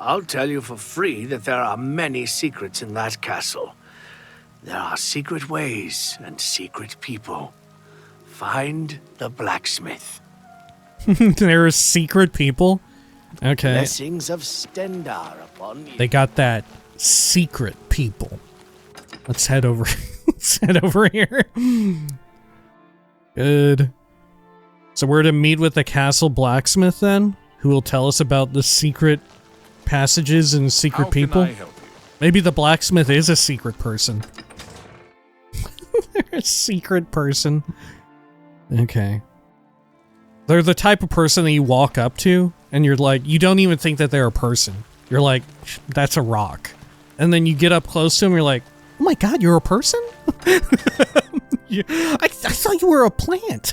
I'll tell you for free that there are many secrets in that castle. There are secret ways and secret people. Find the blacksmith. There are secret people? Okay. Blessings of Stendar upon you. They got that secret people. Let's head over. Let's head over here. Good. So we're to meet with the castle blacksmith then, who will tell us about the secret passages and secret people. How can I help you? Maybe the blacksmith is a secret person. They're a secret person. Okay. They're the type of person that you walk up to, and you're like, you don't even think that they're a person. You're like, that's a rock. And then you get up close to them, you're like, oh my god, you're a person? I thought you were a plant.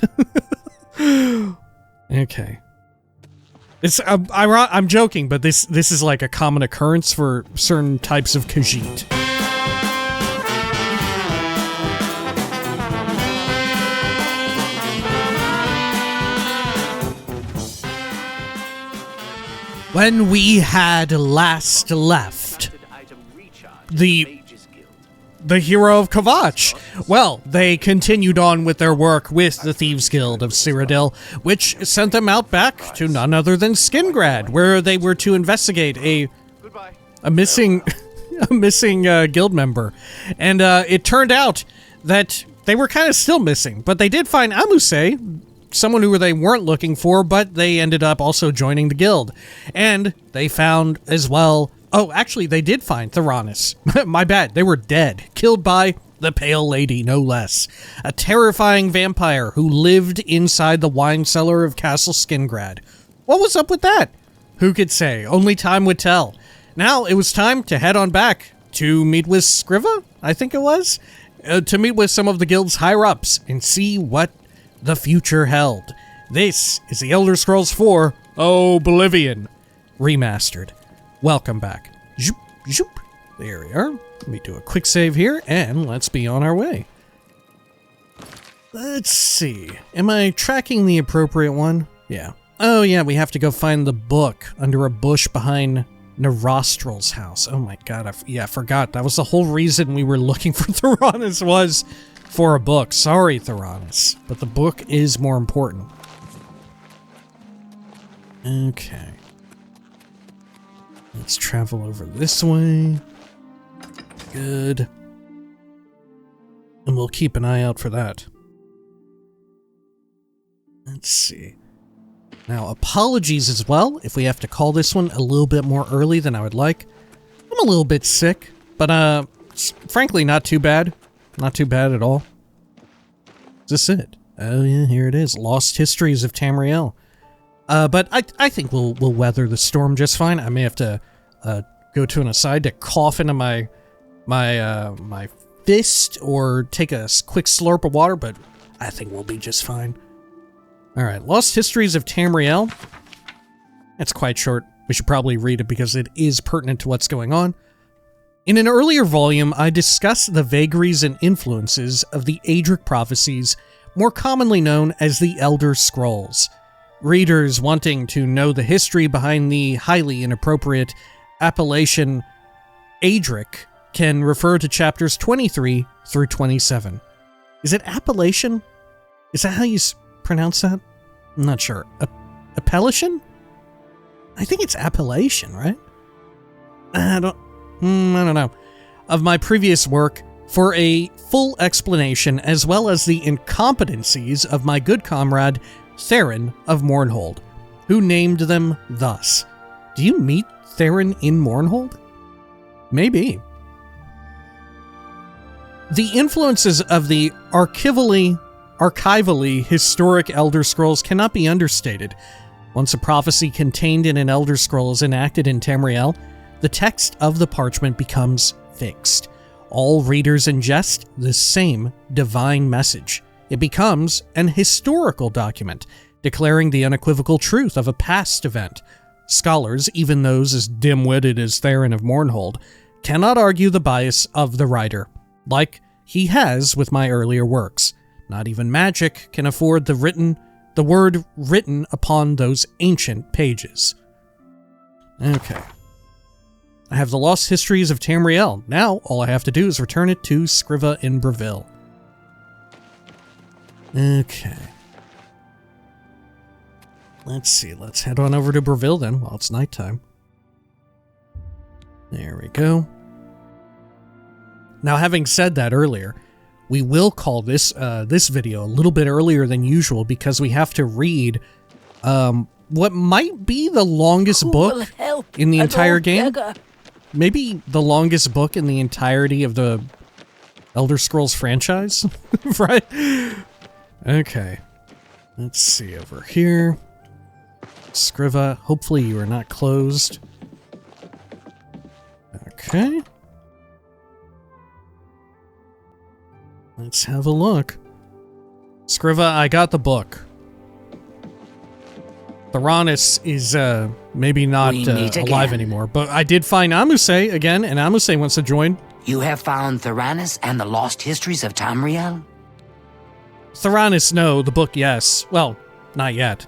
Okay. I'm joking, but this is like a common occurrence for certain types of Khajiit. When we had last left the hero of Kvatch, well, they continued on with their work with the Thieves Guild of Cyrodiil, which sent them out back to none other than Skingrad, where they were to investigate a missing guild member. And it turned out that they were kind of still missing, but they did find Amuse, someone who they weren't looking for, but they ended up also joining the guild. And they found as well... Oh, actually, they did find Theranis. My bad, they were dead. Killed by the Pale Lady, no less. A terrifying vampire who lived inside the wine cellar of Castle Skingrad. What was up with that? Who could say? Only time would tell. Now, it was time to head on back to meet with Scriva, I think it was? To meet with some of the guild's higher-ups and see what the future held. This is the Elder Scrolls 4 Oblivion Remastered. Welcome back. Zoop, zoop. There we are. Let me do a quick save here, and let's be on our way. Let's see. Am I tracking the appropriate one? Yeah. Oh yeah, we have to go find the book under a bush behind Nerostral's house. Oh my god, I forgot. That was the whole reason we were looking for Theranis, was for a book. Sorry, Theranis, but the book is more important. Okay. Let's travel over this way. Good. And we'll keep an eye out for that. Let's see. Now, apologies as well if we have to call this one a little bit more early than I would like. I'm a little bit sick, but it's frankly not too bad. Not too bad at all. Is this it? Oh yeah, here it is. Lost Histories of Tamriel. But I think we'll weather the storm just fine. I may have to go to an aside to cough into my fist or take a quick slurp of water, but I think we'll be just fine. All right, Lost Histories of Tamriel. It's quite short. We should probably read it because it is pertinent to what's going on. In an earlier volume, I discussed the vagaries and influences of the Adric prophecies, more commonly known as the Elder Scrolls. Readers wanting to know the history behind the highly inappropriate appellation Adric can refer to chapters 23 through 27. Is it appellation? Is that how you pronounce that? I'm not sure. Appellation? I think it's appellation, right? I don't know. Of my previous work for a full explanation as well as the incompetencies of my good comrade Theron of Mournhold, who named them thus. Do you meet Theron in Mournhold? Maybe. The influences of the archivally historic Elder Scrolls cannot be understated. Once a prophecy contained in an Elder Scroll is enacted in Tamriel, the text of the parchment becomes fixed. All readers ingest the same divine message. It becomes an historical document, declaring the unequivocal truth of a past event. Scholars, even those as dim-witted as Theron of Mournhold, cannot argue the bias of the writer, like he has with my earlier works. Not even magic can afford the word written upon those ancient pages. Okay. I have the lost histories of Tamriel. Now, all I have to do is return it to Scriva in Breville. Okay. Let's see. Let's head on over to Breville then, while it's nighttime. There we go. Now, having said that earlier, we will call this this video a little bit earlier than usual because we have to read what might be the longest book in the entire game. Maybe the longest book in the entirety of the Elder Scrolls franchise, right? Okay. Let's see over here. Scriva, hopefully you are not closed. Okay. Let's have a look. Scriva, I got the book. Theranos is maybe not alive anymore, but I did find Amuse again, and Amuse wants to join. You have found Theranos and the lost histories of Tamriel? Theranos, no. The book, yes. Well, not yet.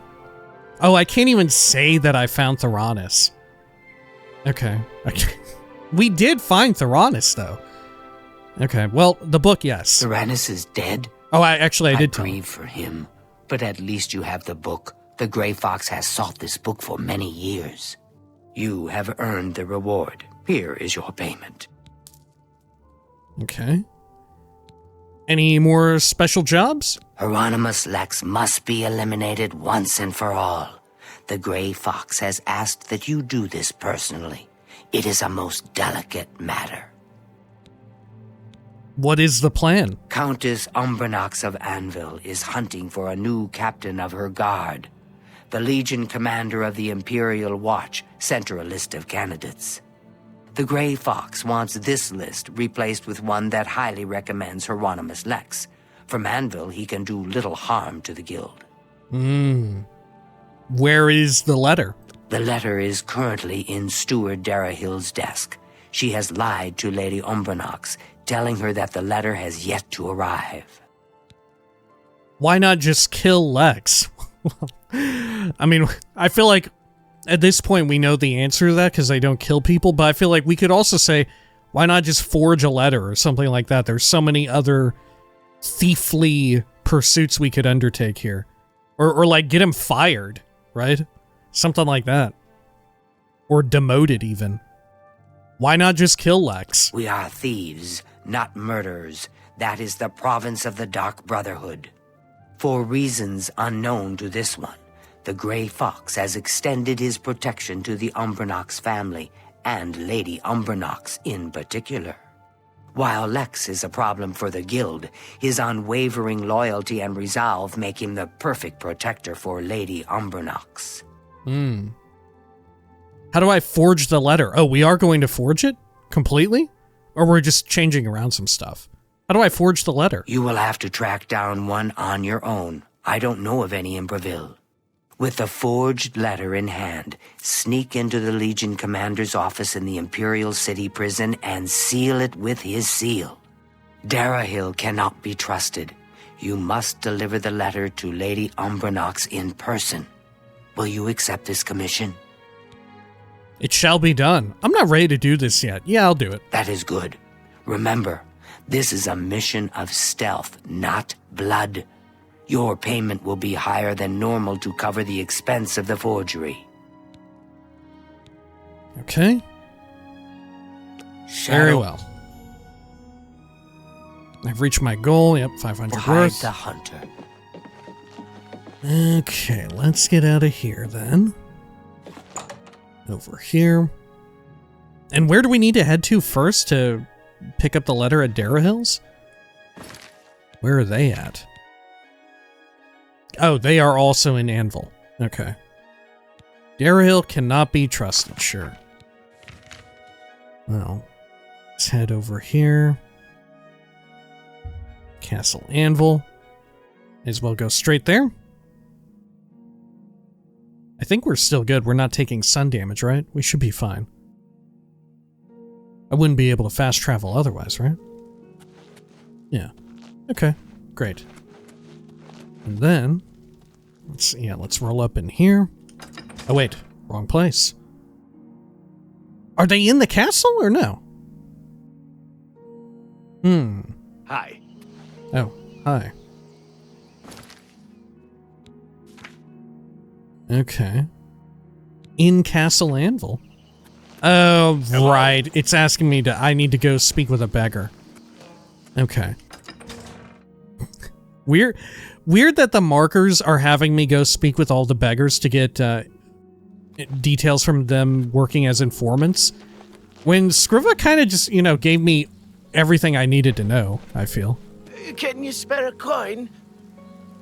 Oh, I can't even say that I found Theranos. Okay. We did find Theranos, though. Okay, well, the book, yes. Theranos is dead? Oh, I did tell grieve for him, but at least you have the book. The Grey Fox has sought this book for many years. You have earned the reward. Here is your payment. Okay. Any more special jobs? Hieronymus Lex must be eliminated once and for all. The Grey Fox has asked that you do this personally. It is a most delicate matter. What is the plan? Countess Umbranox of Anvil is hunting for a new captain of her guard. The Legion commander of the Imperial Watch sent her a list of candidates. The Grey Fox wants this list replaced with one that highly recommends Hieronymus Lex. From Anvil, he can do little harm to the guild. Where is the letter? The letter is currently in Steward Darahill's desk. She has lied to Lady Umbranox, telling her that the letter has yet to arrive. Why not just kill Lex? I mean, I feel like at this point we know the answer to that because they don't kill people, but I feel like we could also say, why not just forge a letter or something like that? There's so many other thiefly pursuits we could undertake here. Or like get him fired, right? Something like that. Or demoted even. Why not just kill Lex? We are thieves, not murderers. That is the province of the Dark Brotherhood. For reasons unknown to this one, the Grey Fox has extended his protection to the Umbranox family, and Lady Umbranox in particular. While Lex is a problem for the guild, his unwavering loyalty and resolve make him the perfect protector for Lady Umbranox. How do I forge the letter? Oh, we are going to forge it? Completely? Or we're just changing around some stuff? How do I forge the letter? You will have to track down one on your own. I don't know of any in Breville. With the forged letter in hand, sneak into the Legion commander's office in the Imperial City prison and seal it with his seal. Darahill cannot be trusted. You must deliver the letter to Lady Umbranox in person. Will you accept this commission? It shall be done. I'm not ready to do this yet. Yeah, I'll do it. That is good. Remember, this is a mission of stealth, not blood. Your payment will be higher than normal to cover the expense of the forgery. Okay. Very well. I've reached my goal. Yep, 500 worth. The hunter. Okay, let's get out of here then. Over here. And where do we need to head to first to pick up the letter at Darahill's? Where are they at? Oh, they are also in Anvil. Okay. Darahill cannot be trusted, sure. Well, let's head over here. Castle Anvil. May as well go straight there. I think we're still good. We're not taking sun damage, right? We should be fine. I wouldn't be able to fast travel otherwise, right? Yeah. Okay, great. And then, let's roll up in here. Oh wait, wrong place. Are they in the castle or no? Hi. Oh, hi. Okay. In Castle Anvil. Oh, Hello? right. It's asking me I need to go speak with a beggar. Okay. Weird that the markers are having me go speak with all the beggars to get details from them working as informants. When Scriva kind of just, gave me everything I needed to know, I feel. Can you spare a coin?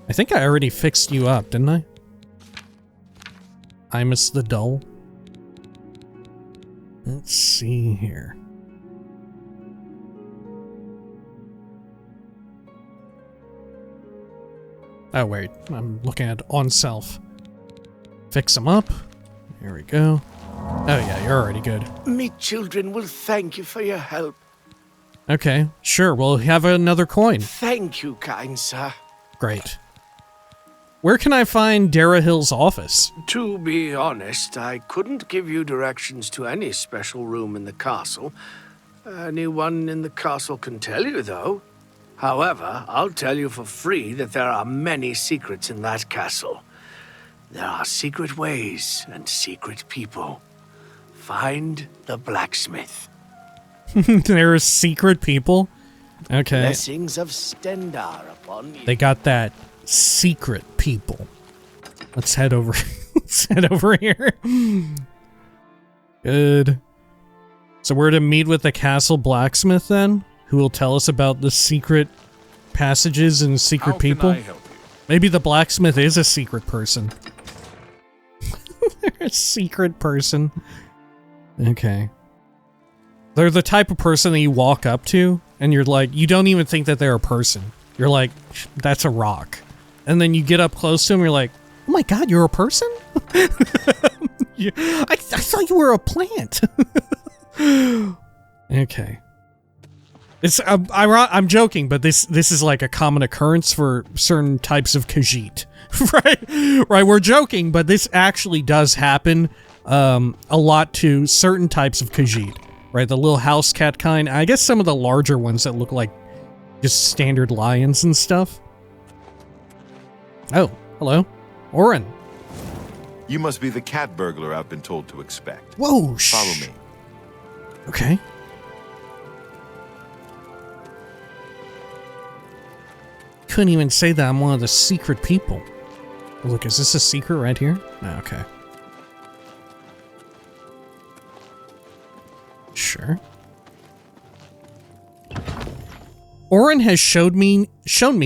I think I already fixed you up, didn't I? Imus the Dull. Let's see here. Oh, wait. I'm looking at on self. Fix them up. Here we go. Oh, yeah, you're already good. Me children will thank you for your help. Okay, sure. We'll have another coin. Thank you, kind sir. Great. Where can I find Darahill's office? To be honest, I couldn't give you directions to any special room in the castle. Anyone in the castle can tell you, though. However, I'll tell you for free that there are many secrets in that castle. There are secret ways and secret people. Find the blacksmith. There are secret people? Okay. Blessings of Stendar upon you. They got that secret people. Let's head over. Let's head over here. Good. So we're to meet with the castle blacksmith then, who will tell us about the secret passages and secret people. How can I help you? Maybe the blacksmith is a secret person. They're a secret person. Okay. They're the type of person that you walk up to and you're like, you don't even think that they're a person. You're like, that's a rock. And then you get up close to them, you're like, oh my god, you're a person? I thought you were a plant. Okay. I'm joking, but this is like a common occurrence for certain types of Khajiit. Right, we're joking, but this actually does happen a lot to certain types of Khajiit. Right, the little house cat kind. I guess some of the larger ones that look like just standard lions and stuff. Oh, hello. Oren. You must be the cat burglar I've been told to expect. Whoa, Follow me. Okay. Couldn't even say that I'm one of the secret people. Look, is this a secret right here? Oh, okay. Sure. Oren has shown me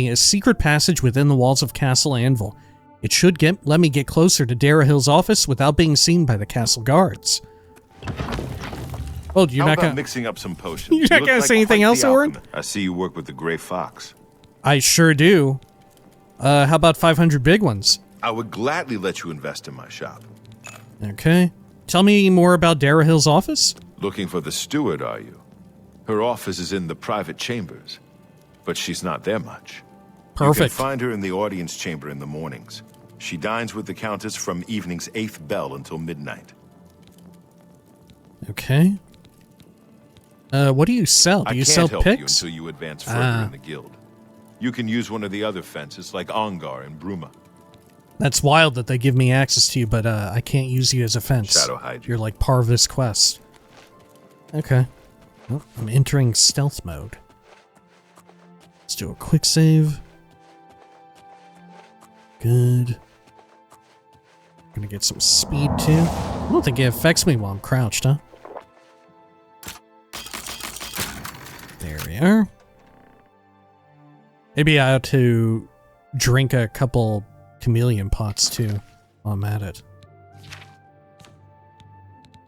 a secret passage within the walls of Castle Anvil. It should let me get closer to Darahill's office without being seen by the castle guards. Oh, you're How not about gonna mixing up some potions? You're not You gonna look say like anything quite else, the Oren? alchemist. I see you work with the Gray Fox. I sure do. How about 500 big ones? I would gladly let you invest in my shop. Okay. Tell me more about Darahill's office? Looking for the steward, are you? Her office is in the private chambers, but she's not there much. You Perfect. can find her in the audience chamber in the mornings. She dines with the Countess from evening's 8th bell until midnight. Okay. What do you sell? Do you sell I can't help you picks? until you advance further in the guild. You can use one of the other fences like Ongar and Bruma. That's wild that they give me access to you, but I can't use you as a fence. Shadow hide you. You're like part of this quest. Okay. Oh, I'm entering stealth mode. Let's do a quick save. Good. Gonna get some speed too. I don't think it affects me while I'm crouched, huh? There we are. Maybe I ought to drink a couple chameleon pots too while I'm at it.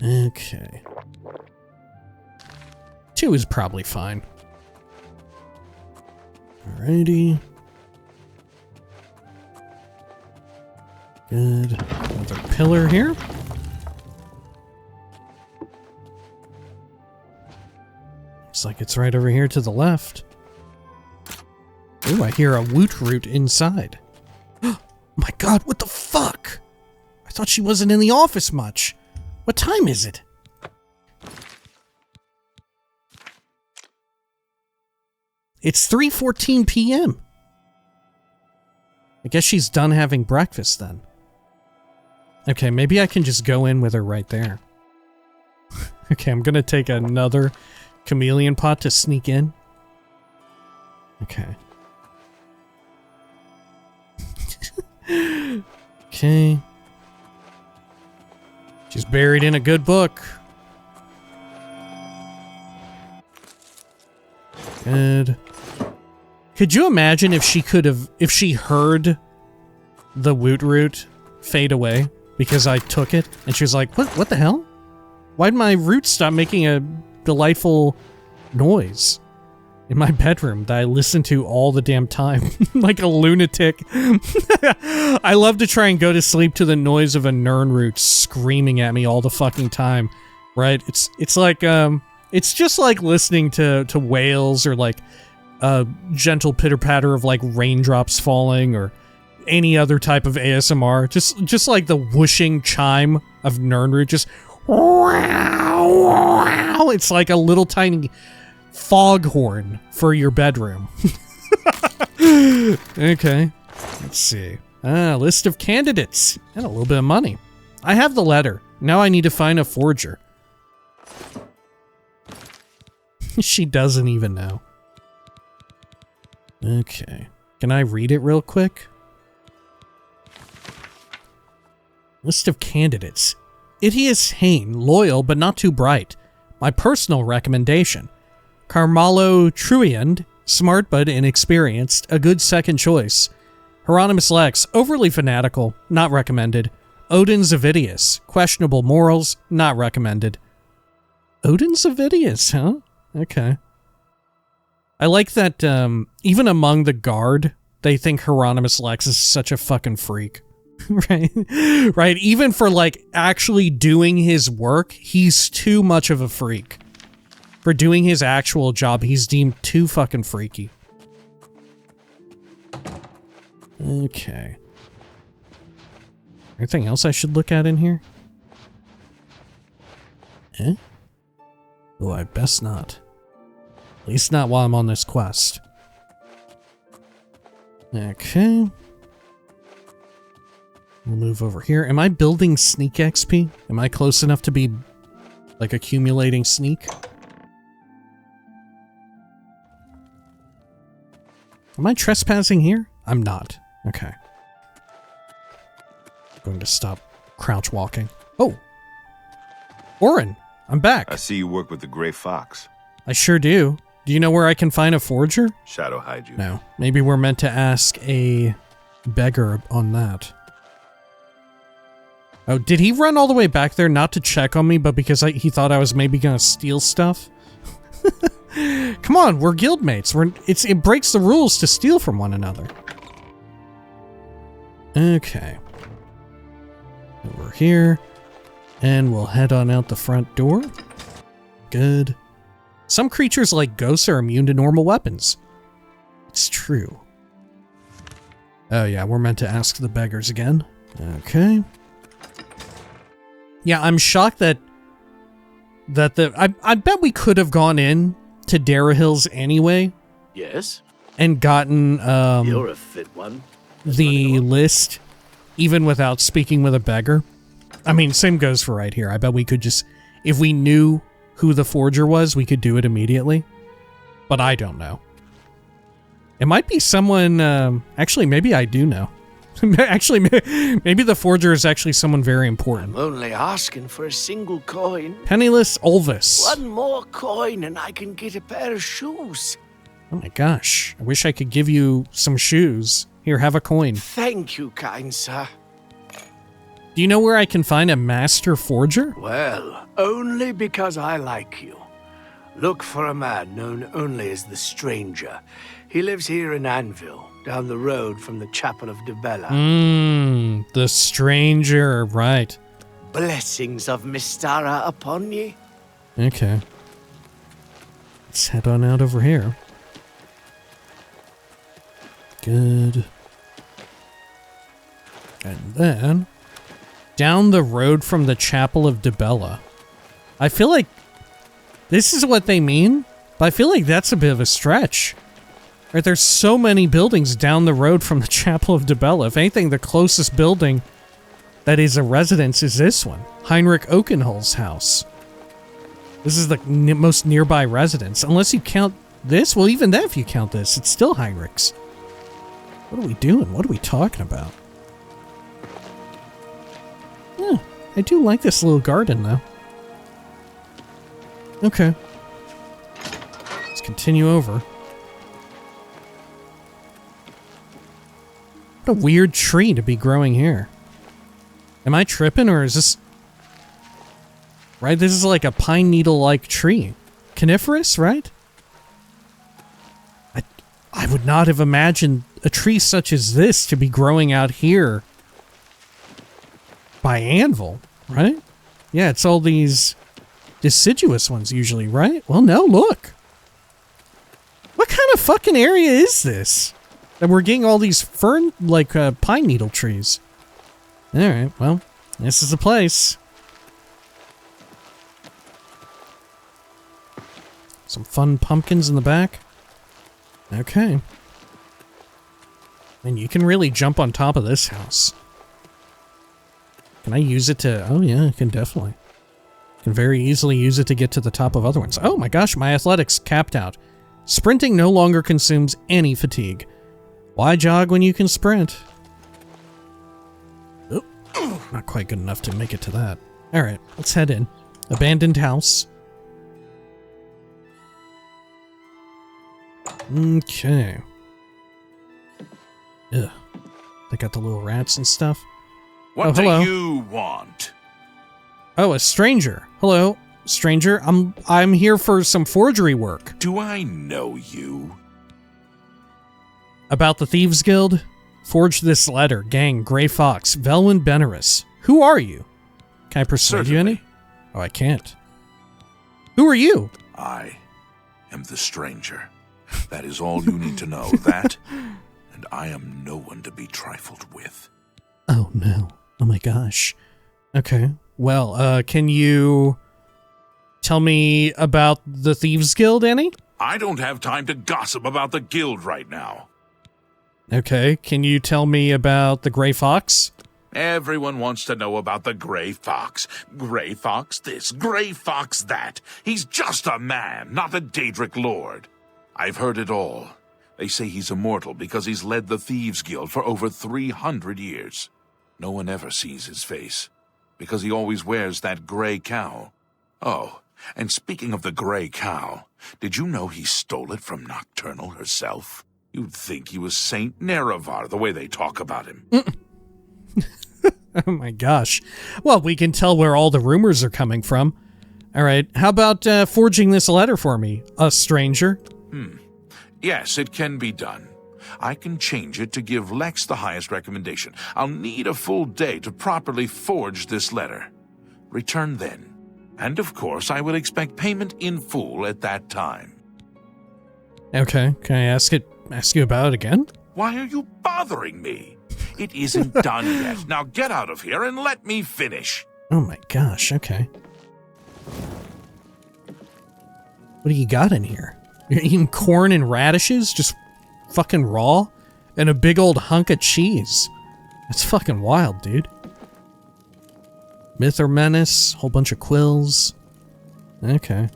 Okay. 2 is probably fine. Alrighty. Good. Another pillar here. Looks like it's right over here to the left. Ooh, I hear a woot root inside. Oh my god, what the fuck? I thought she wasn't in the office much. What time is it? It's 3:14 p.m. I guess she's done having breakfast then. Okay, maybe I can just go in with her right there. Okay, I'm gonna take another chameleon pot to sneak in. Okay. Okay. She's buried in a good book. Good. Could you imagine if she heard the woot root fade away because I took it and she was like, what the hell? Why'd my root stop making a delightful noise in my bedroom that I listen to all the damn time? Like a lunatic. I love to try and go to sleep to the noise of a nern root screaming at me all the fucking time, right? It's like, it's just like listening to whales or like a gentle pitter-patter of like raindrops falling or any other type of ASMR. Just like the whooshing chime of Nernroot, just wow, wow. It's like a little tiny foghorn for your bedroom. Okay, let's see. List of candidates and a little bit of money. I have the letter. Now I need to find a forger. She doesn't even know. Okay. Can I read it real quick? List of candidates. Itius Hain, loyal but not too bright. My personal recommendation. Carmalo Truiand, smart but inexperienced, a good second choice. Hieronymus Lex, overly fanatical, not recommended. Odin Zavidius, questionable morals, not recommended. Odin Zavidius, huh? Okay. I like that even among the guard, they think Hieronymus Lex is such a fucking freak. Right? Right? Even for like actually doing his work, he's too much of a freak. For doing his actual job, he's deemed too fucking freaky. Okay. Anything else I should look at in here? Eh? Oh, I best not. At least not while I'm on this quest. Okay. We'll move over here. Am I building sneak XP? Am I close enough to be, like, accumulating sneak? Am I trespassing here? I'm not. Okay. Going to stop crouch walking. Oh! Orin! I'm back. I see you work with the Gray Fox. I sure do. Do you know where I can find a forger? Shadow hide you. No. Maybe we're meant to ask a beggar on that. Oh, did he run all the way back there not to check on me, but because he thought I was maybe gonna steal stuff? Come on, we're guildmates. It breaks the rules to steal from one another. Okay. Over here. And we'll head on out the front door. Good. Some creatures like ghosts are immune to normal weapons. It's true. Oh yeah, we're meant to ask the beggars again. Okay. Yeah, I'm shocked that I bet we could have gone in to Darahills anyway. Yes? And gotten You're a fit one. the list even without speaking with a beggar. I mean, same goes for right here. I bet we could just, if we knew who the forger was, we could do it immediately. But I don't know. It might be someone, actually, maybe I do know. Actually, maybe the forger is actually someone very important. I'm only asking for a single coin. Penniless Ulvis. One more coin and I can get a pair of shoes. Oh my gosh. I wish I could give you some shoes. Here, have a coin. Thank you, kind sir. Do you know where I can find a master forger? Well, only because I like you. Look for a man known only as the Stranger. He lives here in Anvil, down the road from the Chapel of Dibella. The Stranger, right. Blessings of Mystara upon ye. Okay. Let's head on out over here. Good. And then, down the road from the Chapel of Dibella. I feel like this is what they mean, but I feel like that's a bit of a stretch. Right, there's so many buildings down the road from the Chapel of Dibella. If anything, the closest building that is a residence is this one. Heinrich Oakenhull's house. This is the most nearby residence. Unless you count this. Well, even then, if you count this, it's still Heinrich's. What are we doing? What are we talking about? Yeah, I do like this little garden, though. Okay. Let's continue over. What a weird tree to be growing here. Am I tripping, or is this... Right, this is like a pine needle-like tree. Coniferous, right? I would not have imagined a tree such as this to be growing out here by Anvil, right? Yeah, it's all these deciduous ones usually, right? Well, no, look. What kind of fucking area is this? That we're getting all these fern, like, pine needle trees. Alright, well, this is the place. Some fun pumpkins in the back. Okay. And you can really jump on top of this house. Can I use it to... Oh yeah, I can definitely. Can very easily use it to get to the top of other ones. Oh my gosh, my athletics capped out. Sprinting no longer consumes any fatigue. Why jog when you can sprint? Oh, not quite good enough to make it to that. Alright, let's head in. Abandoned house. Okay. Ugh. They got the little rats and stuff. What hello. do you want? Oh, a stranger. Hello, stranger. I'm here for some forgery work. Do I know you? About the Thieves Guild? Forge this letter. Gang, Grey Fox, Velwyn Benaris. Who are you? Can I persuade you any? Oh, I can't. Who are you? I am the stranger. That is all you need to know. That, and I am no one to be trifled with. Oh, no. Oh, my gosh. Okay. Well, can you tell me about the Thieves Guild, any? I don't have time to gossip about the guild right now. Okay. Can you tell me about the Grey Fox? Everyone wants to know about the Grey Fox. Grey Fox this, Grey Fox that. He's just a man, not a Daedric lord. I've heard it all. They say he's immortal because he's led the Thieves Guild for over 300 years. No one ever sees his face, because he always wears that gray cowl. Oh, and speaking of the gray cowl, did you know he stole it from Nocturnal herself? You'd think he was Saint Nerevar, the way they talk about him. Oh my gosh. Well, we can tell where all the rumors are coming from. All right, how about forging this letter for me, a stranger? Yes, it can be done. I can change it to give Lex the highest recommendation. I'll need a full day to properly forge this letter. Return then. And of course, I will expect payment in full at that time. Okay, can I ask you about it again? Why are you bothering me? It isn't done yet. Now get out of here and let me finish. Oh my gosh, okay. What do you got in here? You're eating corn and radishes? Just fucking raw? And a big old hunk of cheese. That's fucking wild, dude. Myth or Menace, whole bunch of quills. Okay.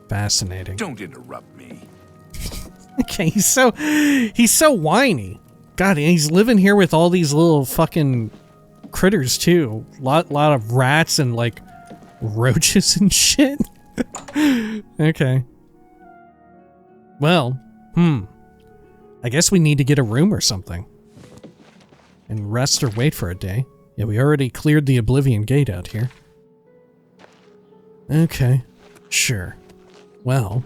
Fascinating. Don't interrupt me. Okay, he's so whiny. God, and he's living here with all these little fucking critters too. Lot of rats and like roaches and shit. Okay. Well, I guess we need to get a room or something. And rest or wait for a day. Yeah, we already cleared the Oblivion Gate out here. Okay, sure. Well,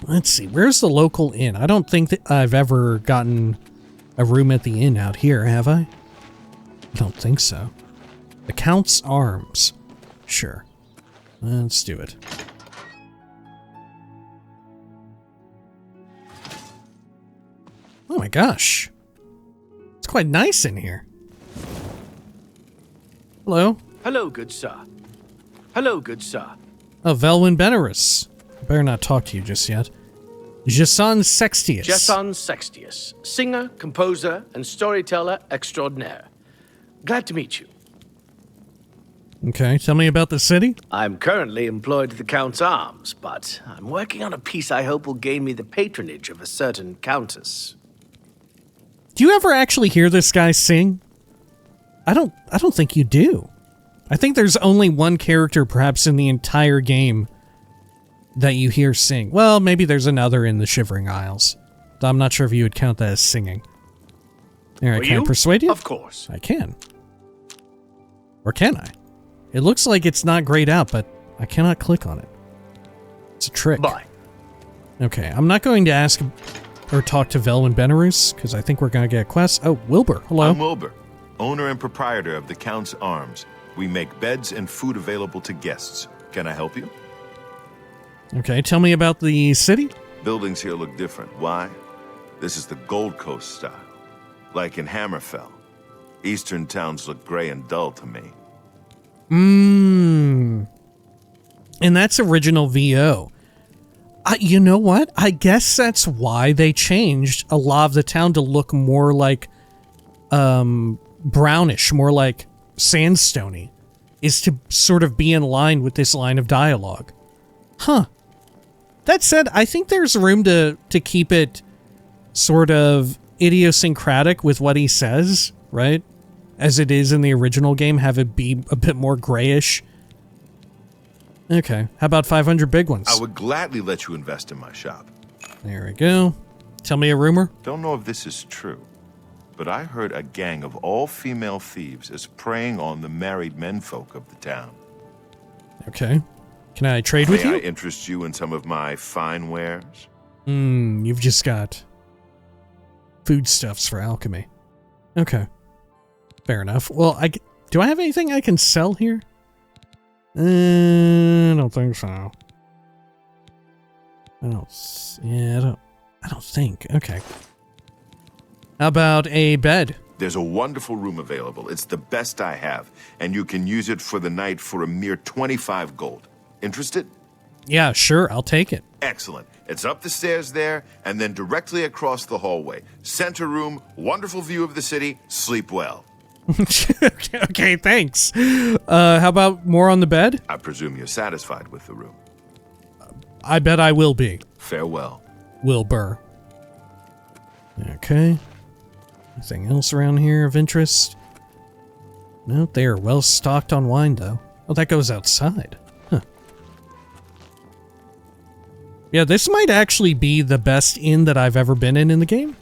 let's see. Where's the local inn? I don't think that I've ever gotten a room at the inn out here, have I? I don't think so. The Count's Arms. Sure. Let's do it. Oh my gosh. It's quite nice in here. Hello? Hello, good sir. Hello, good sir. Oh, Velwyn Benaris. I better not talk to you just yet. Jason Sextius. Jason Sextius, singer, composer, and storyteller extraordinaire. Glad to meet you. Okay, tell me about the city. I'm currently employed at the Count's Arms, but I'm working on a piece I hope will gain me the patronage of a certain countess. Do you ever actually hear this guy sing? I don't think you do. I think there's only one character perhaps in the entire game that you hear sing. Well, maybe there's another in the Shivering Isles. I'm not sure if you would count that as singing. Alright, can I persuade you? Of course. I can. Or can I? It looks like it's not grayed out, but I cannot click on it. It's a trick. Bye. Okay, I'm not going to ask or talk to Velwyn Belarus, because I think we're going to get a quest. Oh, Wilbur, hello. I'm Wilbur, owner and proprietor of the Count's Arms. We make beds and food available to guests. Can I help you? Okay, tell me about the city. Buildings here look different. Why? This is the Gold Coast style. Like in Hammerfell. Eastern towns look gray and dull to me. And that's original VO. You know what? I guess that's why they changed a lot of the town to look more like brownish, more like sandstony, is to sort of be in line with this line of dialogue. Huh. That said, I think there's room to keep it sort of idiosyncratic with what he says, right? As it is in the original game, have it be a bit more grayish. Okay, how about 500 big ones? I would gladly let you invest in my shop. There we go. Tell me a rumor. Don't know if this is true, but I heard a gang of all-female thieves is preying on the married menfolk of the town. Okay. Can I trade with May you? I interest you in some of my fine wares? You've just got foodstuffs for alchemy. Okay. Fair enough. Well, do I have anything I can sell here? I don't think so. I don't think. Okay. How about a bed? There's a wonderful room available. It's the best I have, and you can use it for the night for a mere 25 gold. Interested? Yeah, sure. I'll take it. Excellent. It's up the stairs there, and then directly across the hallway. Center room, wonderful view of the city. Sleep well. Okay, thanks. How about more on the bed? I presume you're satisfied with the room. I bet I will be. Farewell. Wilbur. Okay. Anything else around here of interest? No, they are well stocked on wine, though. Oh, that goes outside. Huh. Yeah, this might actually be the best inn that I've ever been in the game.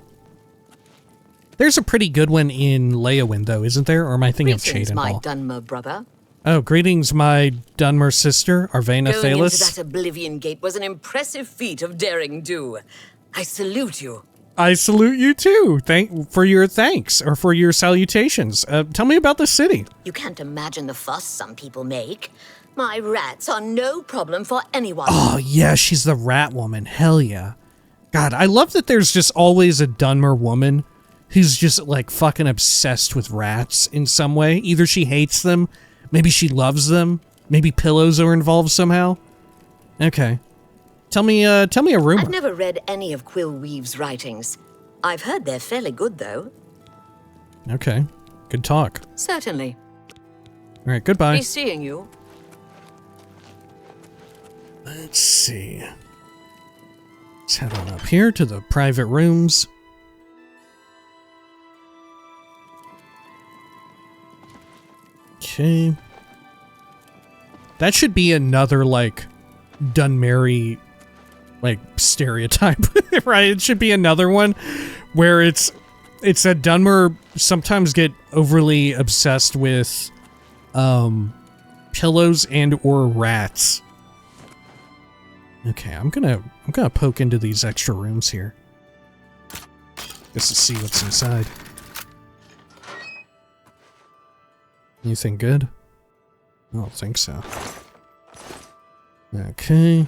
There's a pretty good one in Leyawind, though, isn't there? Or am I thinking of Cheydinhal? My Dunmer brother. Oh, greetings, my Dunmer sister, Arvena Going Thalis. into that Oblivion Gate was an impressive feat of daring do. I salute you. I salute you too. For your thanks, or for your salutations. Tell me about the city. You can't imagine the fuss some people make. My rats are no problem for anyone. Oh, yeah, she's the rat woman. Hell yeah. God, I love that there's just always a Dunmer woman who's just, like, fucking obsessed with rats in some way. Either she hates them, maybe she loves them, maybe pillows are involved somehow. Okay. Tell me a rumor. I've never read any of Quill Weave's writings. I've heard they're fairly good, though. Okay. Good talk. Certainly. All right, goodbye. Be seeing you. Let's see. Let's head on up here to the private rooms. Okay. That should be another, like, Dunmeri, like, stereotype, right? It should be another one where it's that Dunmer sometimes get overly obsessed with, pillows and or rats. Okay, I'm gonna poke into these extra rooms here. Just to see what's inside. Anything good? I don't think so. Okay,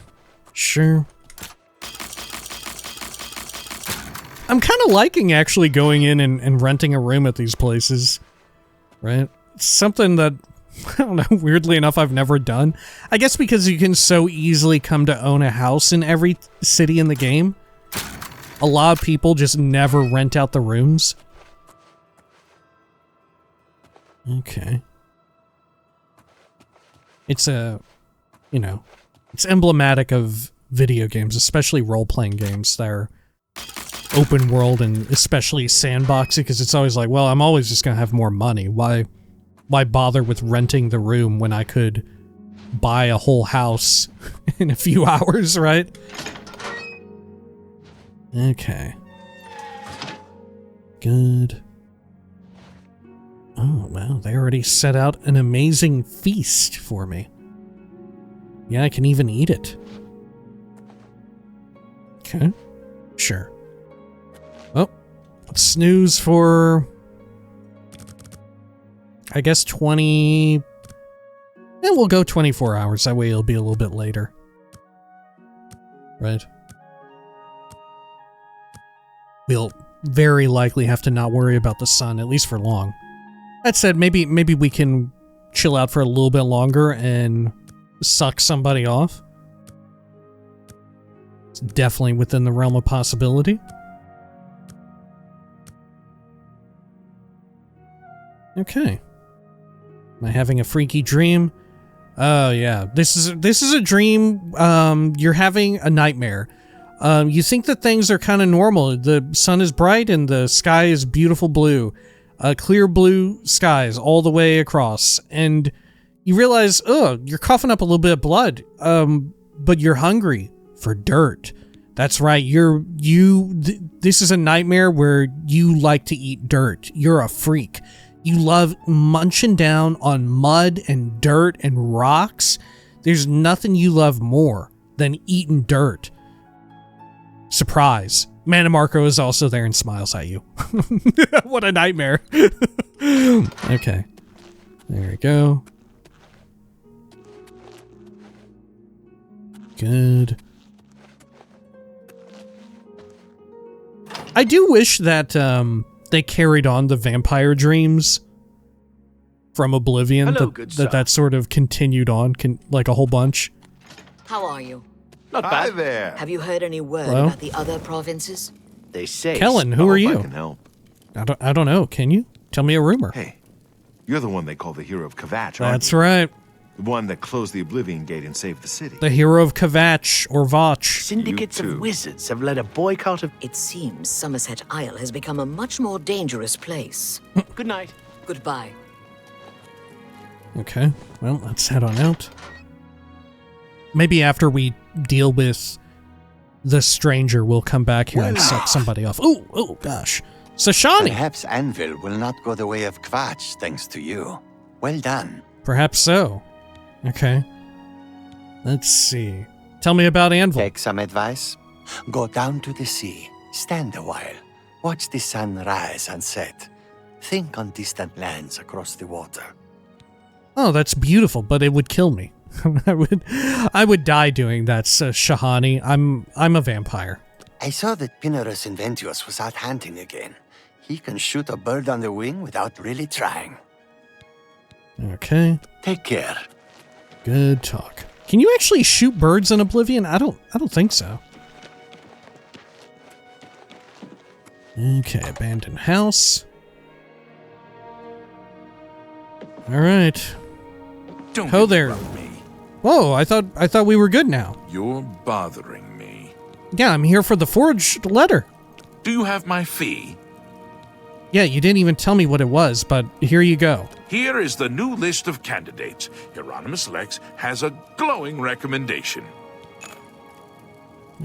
sure. I'm kind of liking actually going in and renting a room at these places, right? It's something that, I don't know, weirdly enough, I've never done. I guess because you can so easily come to own a house in every city in the game. a lot of people just never rent out the rooms. Okay. It's it's emblematic of video games, especially role-playing games that are open world and especially sandboxy, because it's always like, well, I'm always just gonna have more money. Why bother with renting the room when I could buy a whole house in a few hours, right? Okay. Good. Oh, wow, they already set out an amazing feast for me. Yeah, I can even eat it. Okay. Sure. Oh, snooze for, I guess, 20... And we'll go 24 hours. That way it'll be a little bit later. Right. We'll very likely have to not worry about the sun, at least for long. That said, maybe we can chill out for a little bit longer and suck somebody off. It's definitely within the realm of possibility. Okay. Am I having a freaky dream? Oh yeah, this is a dream. You're having a nightmare. You think that things are kind of normal. The sun is bright and the sky is beautiful blue. Clear blue skies all the way across. And you realize, oh, you're coughing up a little bit of blood. But you're hungry for dirt. That's right. This is a nightmare where you like to eat dirt. You're a freak. You love munching down on mud and dirt and rocks. There's nothing you love more than eating dirt. Surprise. Mana Marco is also there and smiles at you. What a nightmare. Okay. There we go. Good. I do wish that they carried on the vampire dreams from Oblivion. Hello, good sir. That sort of continued on, like a whole bunch. How are you? Not Hi bad. there. Have you heard any word Hello? about the other provinces? They say. Kellen, who I are hope I you? can help. I don't know. Can you? Tell me a rumor. Hey, you're the one they call the hero of Kvatch, aren't That's you? right. The one that closed the Oblivion Gate and saved the city. The hero of Kvatch, or Vach. Syndicates You too. of wizards have led a boycott of. It seems Somerset Isle has become a much more dangerous place. Good night. Goodbye. Okay, well, let's head on out. Maybe after we deal with the stranger, we'll come back here and suck somebody off. Oh, gosh. Sashani! Perhaps Anvil will not go the way of Kvatch, thanks to you. Well done. Perhaps so. Okay. Let's see. Tell me about Anvil. Take some advice. Go down to the sea. Stand a while. Watch the sun rise and set. Think on distant lands across the water. Oh, that's beautiful, but it would kill me. I would die doing that, Shahani. I'm a vampire. I saw that Pinarus in Virtuos was out hunting again. He can shoot a bird on the wing without really trying. Okay. Take care. Good talk. Can you actually shoot birds in Oblivion? I don't think so. Okay, abandoned house. All right. Don't Ho there. interrupt me. Whoa, I thought we were good now. You're bothering me. Yeah, I'm here for the forged letter. Do you have my fee? Yeah, you didn't even tell me what it was, but here you go. Here is the new list of candidates. Hieronymus Lex has a glowing recommendation.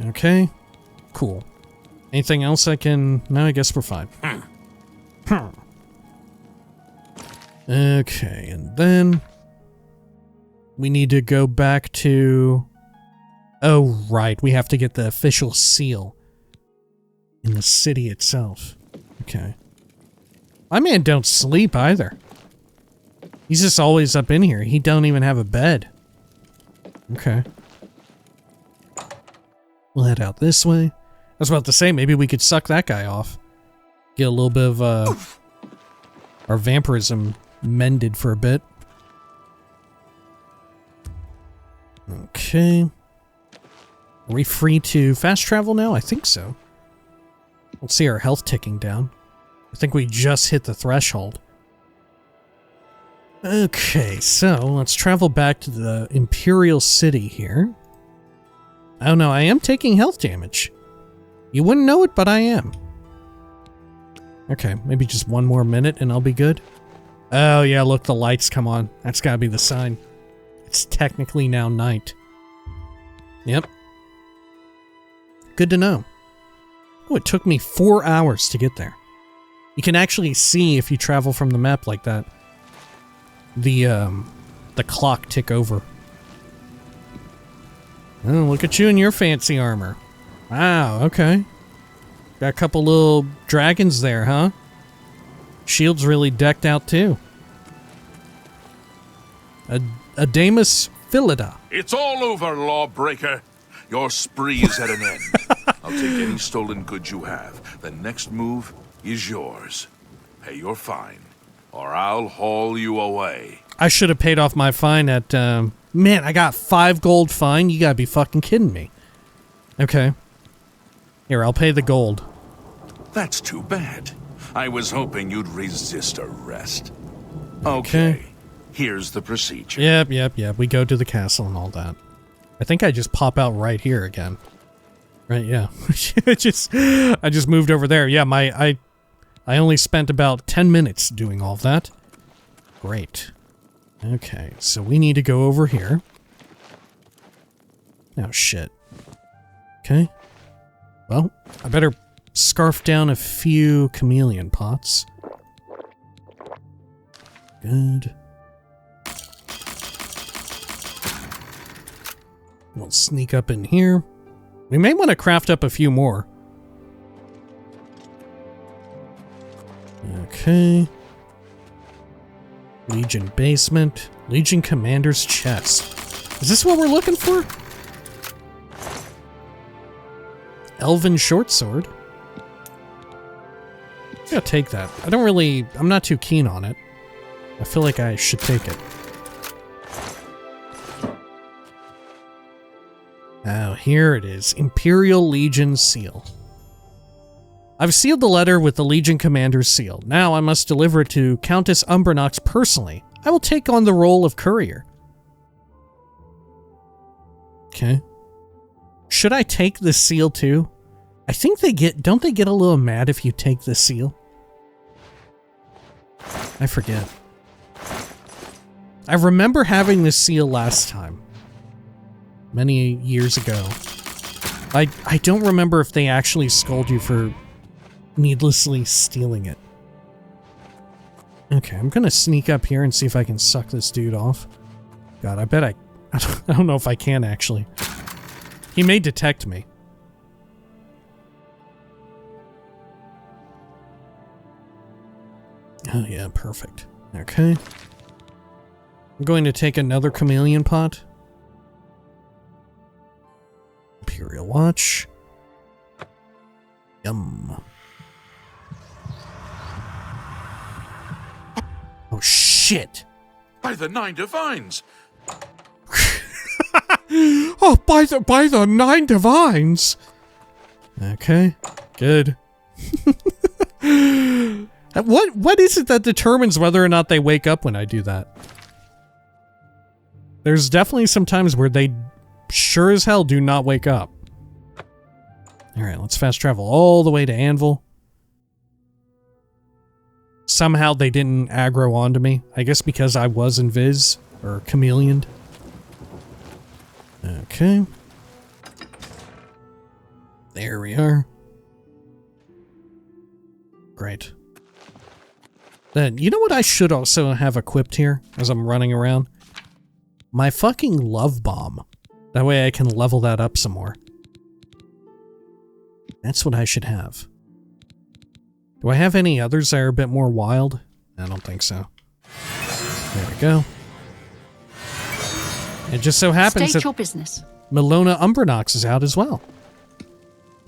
Okay. Cool. Anything else I can... No, I guess we're fine. Okay, and then... we need to go back to... Oh, right. We have to get the official seal in the city itself. Okay. My man don't sleep either. He's just always up in here. He don't even have a bed. Okay. We'll head out this way. I was about to say, maybe we could suck that guy off. Get a little bit of, our vampirism mended for a bit. Okay. Are we free to fast travel now? I think so. Let's see our health ticking down. I think we just hit the threshold. Okay, so let's travel back to the Imperial City here. Oh no, I am taking health damage. You wouldn't know it, but I am. Okay, maybe just one more minute and I'll be good. Oh yeah, look, the lights come on. That's gotta be the sign. It's technically now night. Yep. Good to know. Oh, it took me 4 hours to get there. You can actually see if you travel from the map like that. The clock tick over. Oh, look at you in your fancy armor. Wow, okay. Got a couple little dragons there, huh? Shield's really decked out too. A Damus Philida. It's all over, lawbreaker. Your spree is at an end. I'll take any stolen goods you have. The next move is yours. Pay your fine, or I'll haul you away. I should have paid off my fine at, man, I got 5 gold fine? You gotta be fucking kidding me. Okay. Here, I'll pay the gold. That's too bad. I was hoping you'd resist arrest. Okay. Here's the procedure. Yep. We go to the castle and all that. I think I just pop out right here again. Right, yeah. I just moved over there. Yeah, I only spent about 10 minutes doing all of that. Great. Okay, so we need to go over here. Oh, shit. Okay. Well, I better scarf down a few chameleon pots. Good. We'll sneak up in here. We may want to craft up a few more. Okay. Legion basement. Legion commander's chest. Is this what we're looking for? Elven short sword. I'm gonna take that. I'm not too keen on it. I feel like I should take it. Oh, here it is. Imperial Legion seal. I've sealed the letter with the Legion Commander's seal. Now I must deliver it to Countess Umbranox personally. I will take on the role of courier. Okay. Should I take the seal too? I think don't they get a little mad if you take the seal? I forget. I remember having this seal last time. Many years ago. I don't remember if they actually scold you for needlessly stealing it. Okay, I'm gonna sneak up here and see if I can suck this dude off. God, I bet I don't know if I can actually. He may detect me. Oh yeah, perfect. Okay. I'm going to take another chameleon pot. Imperial watch. Yum. Oh shit! By the 9 divines! Oh, by the 9 divines! Okay, good. What is it that determines whether or not they wake up when I do that? There's definitely some times where they sure as hell do not wake up. Alright, let's fast travel all the way to Anvil. Somehow they didn't aggro onto me. I guess because I was invis, or chameleoned. Okay. There we are. Great. Then, you know what I should also have equipped here as I'm running around? My fucking love bomb. That way I can level that up some more. That's what I should have. Do I have any others that are a bit more wild? I don't think so. There we go. It just so happens State that your business. Milona Umbranox is out as well.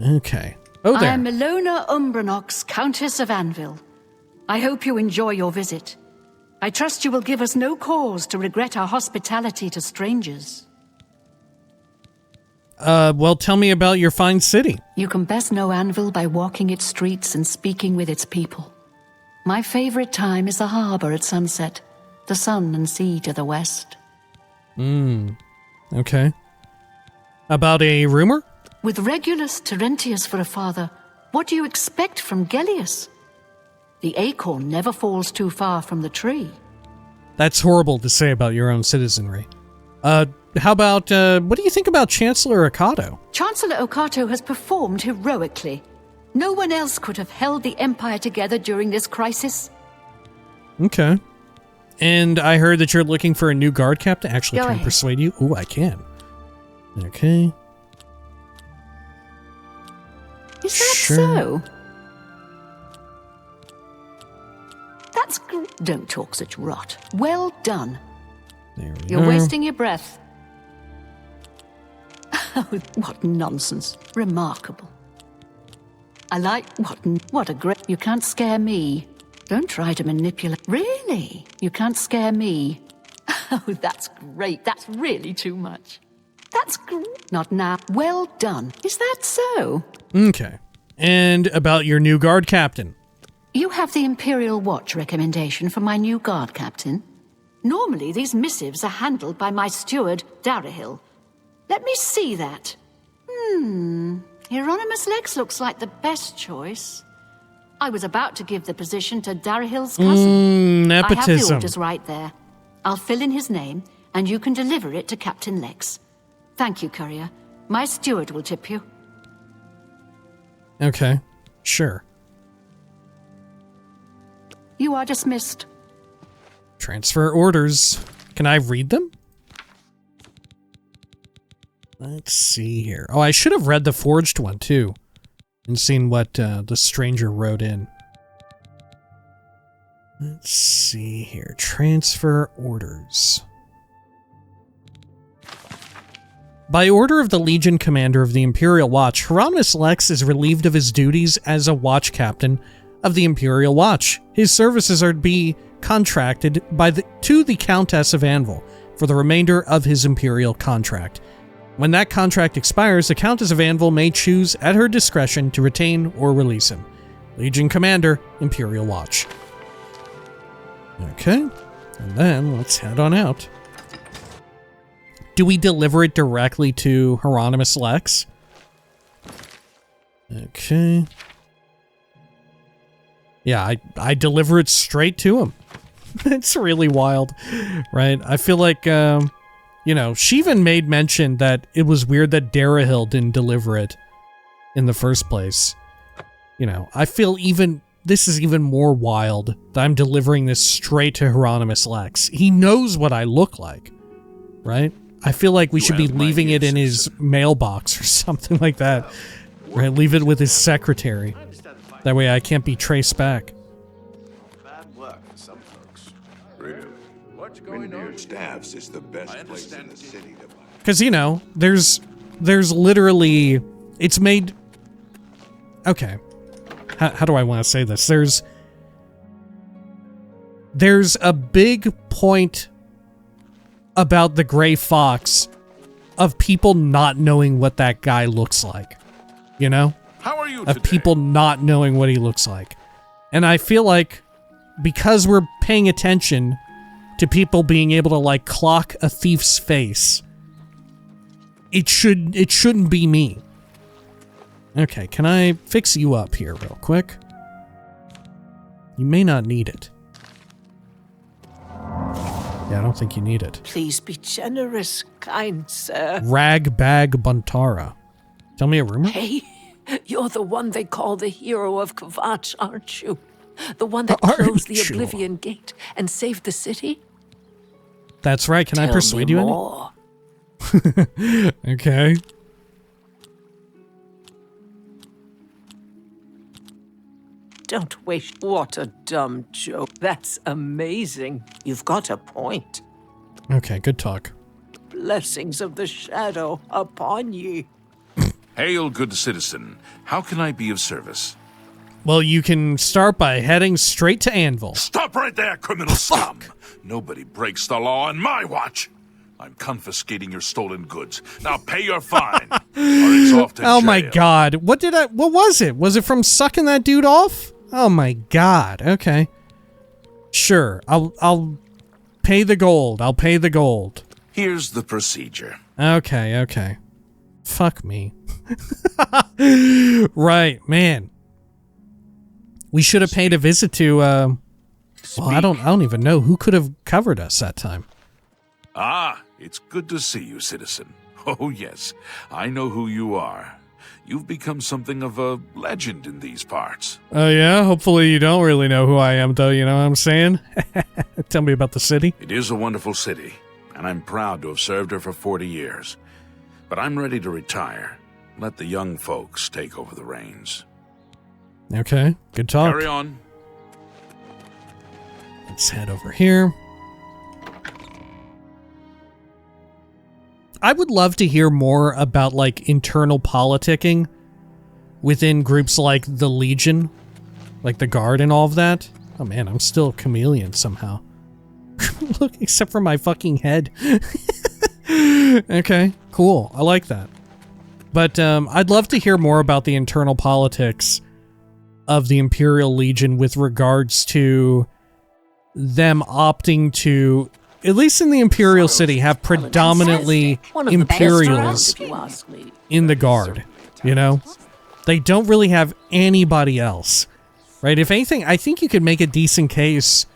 Okay. Oh, there. I am Milona Umbranox, Countess of Anvil. I hope you enjoy your visit. I trust you will give us no cause to regret our hospitality to strangers. Well, tell me about your fine city. You can best know Anvil by walking its streets and speaking with its people. My favorite time is the harbor at sunset, the sun and sea to the west. Okay. About a rumor? With Regulus Terentius for a father, what do you expect from Gellius? The acorn never falls too far from the tree. That's horrible to say about your own citizenry. How about, what do you think about Chancellor Okato? Chancellor Okato has performed heroically. No one else could have held the Empire together during this crisis. Okay. And I heard that you're looking for a new guard captain. Actually, Go can I ahead. persuade you? Ooh, I can. Okay. Is that Sure. so? That's Don't talk such rot. Well done. There we You're are. wasting your breath. Oh, what nonsense. Remarkable. I like what a great... You can't scare me. Don't try to manipulate... Really? You can't scare me. Oh, that's great. That's really too much. That's not now. Well done. Is that so? Okay. And about your new guard captain. You have the Imperial Watch recommendation for my new guard captain. Normally, these missives are handled by my steward, Cyrodiil. Let me see that. Hieronymus Lex looks like the best choice. I was about to give the position to Cyrodiil's cousin. I have the Nepotism. orders right there. I'll fill in his name, and you can deliver it to Captain Lex. Thank you, courier. My steward will tip you. Okay. Sure. You are dismissed. Transfer orders. Can I read them? Let's see here. Oh, I should have read the forged one, too. And seen what the stranger wrote in. Let's see here. Transfer orders. By order of the Legion Commander of the Imperial Watch, Hieronymus Lex is relieved of his duties as a watch captain of the Imperial Watch. His services are to be contracted to the Countess of Anvil for the remainder of his Imperial contract. When that contract expires, the Countess of Anvil may choose at her discretion to retain or release him. Legion Commander, Imperial Watch. Okay, and then let's head on out. Do we deliver it directly to Hieronymus Lex? Okay. Yeah, I deliver it straight to him. It's really wild, right? I feel like, she even made mention that it was weird that Cyrodiil didn't deliver it in the first place. I feel this is even more wild that I'm delivering this straight to Hieronymus Lex. He knows what I look like, right? I feel like we should be leaving it in his mailbox or something like that. Right? Leave it with his secretary. That way I can't be traced back. Bad work for some folks. Really? What's going on? Staffs is the best place in the city to buy. Because, there's literally... It's made... Okay. How do I want to say this? There's a big point about the Gray Fox of people not knowing what that guy looks like. How are you Of today? people not knowing what he looks like. And I feel like because we're paying attention to people being able to, clock a thief's face, it shouldn't be me. Okay, can I fix you up here real quick? You may not need it. Yeah, I don't think you need it. Please be generous, kind sir. Ragbag Buntara. Tell me a rumor? Hey, you're the one they call the hero of Kvatch, aren't you? The one that Aren't closed the you? Oblivion Gate and saved the city? That's right. Can I persuade you more. any? Okay. Don't waste. What a dumb joke. That's amazing. You've got a point. Okay, good talk. Blessings of the shadow upon ye. Hail, good citizen. How can I be of service? Well, you can start by heading straight to Anvil. Stop right there, criminal scum! Nobody breaks the law on my watch. I'm confiscating your stolen goods. Now pay your fine, or it's off to Oh jail. my god. What was it? Was it from sucking that dude off? Oh my god. Okay. Sure. I'll pay the gold. I'll pay the gold. Here's the procedure. Okay. Fuck me. Right, man. We should have paid a visit to, well, I don't even know who could have covered us that time. Ah, it's good to see you, citizen. Oh, yes, I know who you are. You've become something of a legend in these parts. Oh, yeah? Hopefully you don't really know who I am, though, you know what I'm saying? Tell me about the city. It is a wonderful city, and I'm proud to have served her for 40 years. But I'm ready to retire. Let the young folks take over the reins. Okay, good talk. Carry on. Let's head over here. I would love to hear more about, like, internal politicking within groups like the Legion, like the Guard and all of that. Oh man, I'm still a chameleon somehow. Look, except for my fucking head. Okay, cool. I like that. But I'd love to hear more about the internal politics of the Imperial Legion with regards to them opting to, at least in the Imperial City, have predominantly Imperials in the Guard, you know? They don't really have anybody else, right? If anything, I think you could make a decent case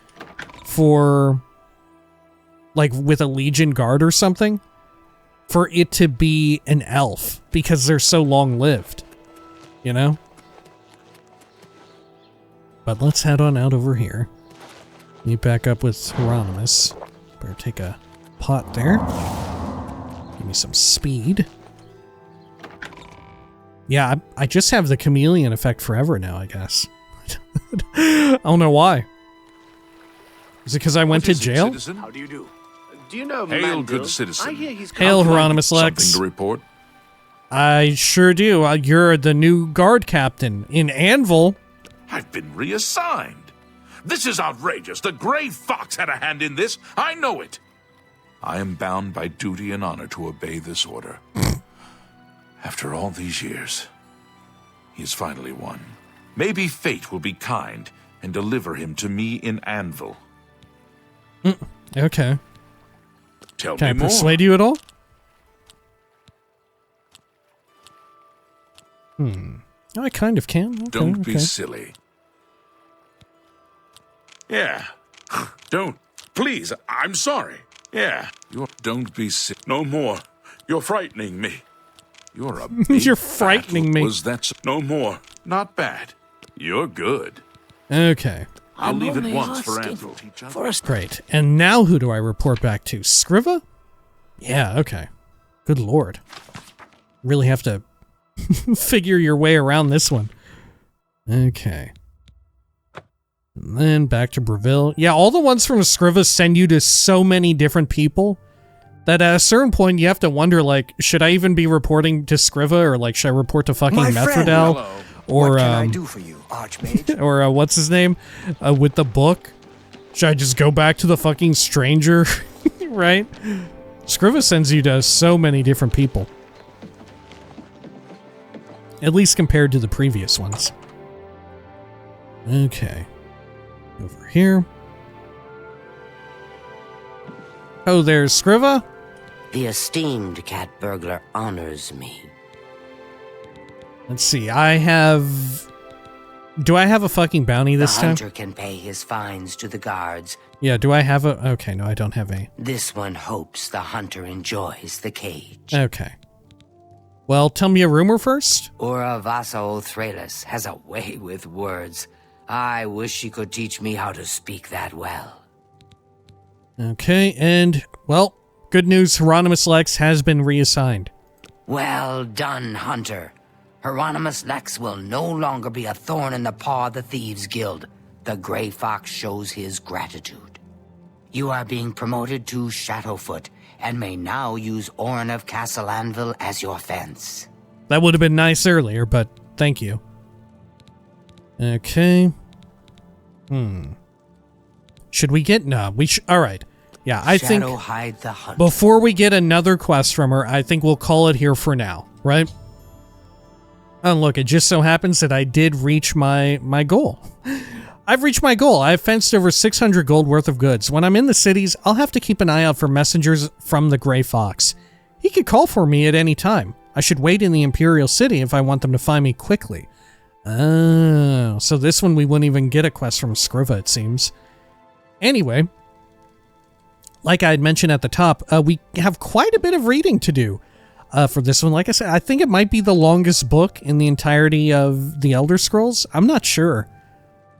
for, like, with a Legion Guard or something, for it to be an elf, because they're so long-lived, you know? But let's head on out over here. Meet back up with Hieronymus. Better take a pot there. Give me some speed. Yeah, I just have the chameleon effect forever now, I guess. I don't know why. Is it because I went to jail? Citizen? How do you do? Do you know Hail, Mandel? good citizen. I hear he's Hail, Hieronymus Lex. Something to report? I sure do. You're the new guard captain in Anvil. I've been reassigned. This is outrageous. The Grey Fox had a hand in this. I know it. I am bound by duty and honor to obey this order. After all these years, he has finally won. Maybe fate will be kind and deliver him to me in Anvil. Okay. Tell Can I me more. persuade you at all? Oh, I kind of can. Okay, Don't be okay. silly. Yeah. Don't. Please, I'm sorry. Yeah. Don't be silly. No more. You're frightening me. You're a big You're frightening me. Was that no more? Not bad. You're good. Okay. I'll leave it only once for asking Anvil. for a Great. And now who do I report back to? Scriva? Yeah, okay. Good lord. Really have to figure your way around this one. Okay. And then back to Breville. Yeah, all the ones from Scriva send you to so many different people that at a certain point you have to wonder, like, should I even be reporting to Scriva, or like, should I report to fucking Methrodel? Or, what can I do for you, Archmage? or what's his name? With the book? Should I just go back to the fucking stranger? Right? Scriva sends you to so many different people. At least compared to the previous ones. Okay. Over here. Oh, there's Scriva? The esteemed cat burglar honors me. Let's see, I have... Do I have a fucking bounty this The time? hunter can pay his fines to the guards. Yeah, do I have a... Okay, no, I don't have a... This one hopes the hunter enjoys the cage. Okay. Well, tell me a rumor first. Ura Vaso Thralis has a way with words. I wish she could teach me how to speak that well. Okay, and, well, good news, Hieronymus Lex has been reassigned. Well done, hunter. Hieronymus Lex will no longer be a thorn in the paw of the Thieves Guild. The Grey Fox shows his gratitude. You are being promoted to Shadowfoot, and may now use Orin of Castle Anvil as your fence. That would have been nice earlier, but thank you. Okay. Should we get... No, we should... Alright. Yeah, I think hide the hunt. before we get another quest from her, I think we'll call it here for now, right? And look, it just so happens that I did reach my goal. I've reached my goal. I've fenced over 600 gold worth of goods. When I'm in the cities, I'll have to keep an eye out for messengers from the Grey Fox. He could call for me at any time. I should wait in the Imperial City if I want them to find me quickly. Oh, so this one we wouldn't even get a quest from Skriva, it seems. Anyway, like I had mentioned at the top, we have quite a bit of reading to do for this one. Like I said, I think it might be the longest book in the entirety of the Elder Scrolls. I'm not sure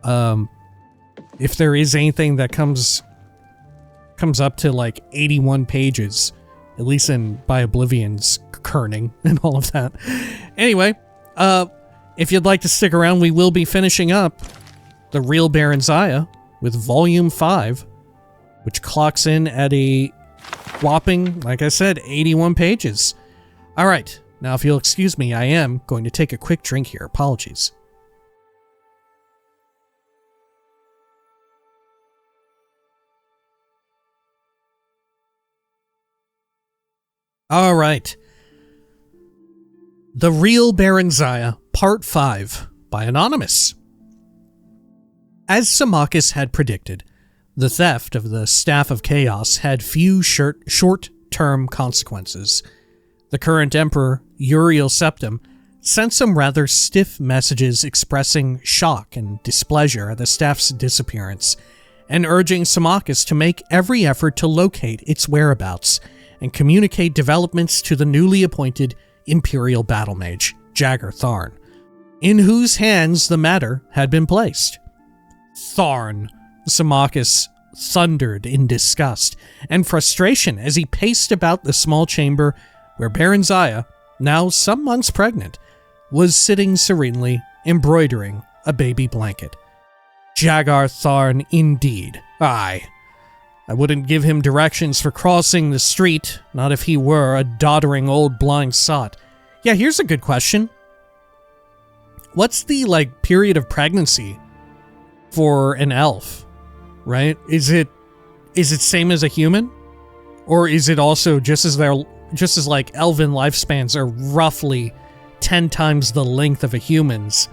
if there is anything that comes up to like 81 pages, at least by Oblivion's kerning and all of that. Anyway, if you'd like to stick around, we will be finishing up The Real Baron Zaya with Volume 5, which clocks in at a whopping, like I said, 81 pages. All right, now if you'll excuse me, I am going to take a quick drink here. Apologies. All right. The Real Baron Zaya, Part 5, by Anonymous. As Symmachus had predicted, the theft of the Staff of Chaos had few short-term consequences. The current Emperor, Uriel Septim, sent some rather stiff messages expressing shock and displeasure at the staff's disappearance, and urging Symmachus to make every effort to locate its whereabouts and communicate developments to the newly appointed Imperial Battle Mage, Jagger Tharn, in whose hands the matter had been placed. Tharn, Symmachus thundered in disgust and frustration as he paced about the small chamber where Baron Zaya, now some months pregnant, was sitting serenely embroidering a baby blanket. Jagger Tharn indeed. Aye. I wouldn't give him directions for crossing the street, not if he were a doddering old blind sot. Yeah, here's a good question. What's the, period of pregnancy for an elf, right? Is it same as a human? Or is it also just as elven lifespans are roughly 10 times the length of a human's,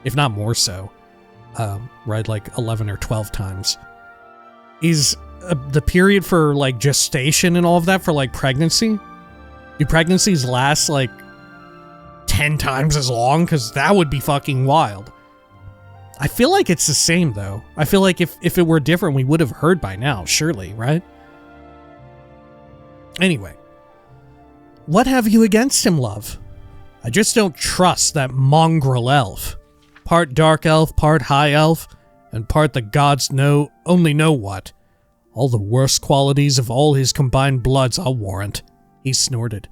if not more so, right, like 11 or 12 times. Is the period for gestation and all of that for pregnancy? Do pregnancies last 10 times as long? Because that would be fucking wild. I feel like it's the same though. I feel like if it were different, we would have heard by now, surely, right? Anyway, what have you against him, love? I just don't trust that mongrel elf. Part dark elf, part high elf, and part the gods only know what. All the worst qualities of all his combined bloods, I'll warrant. He snorted.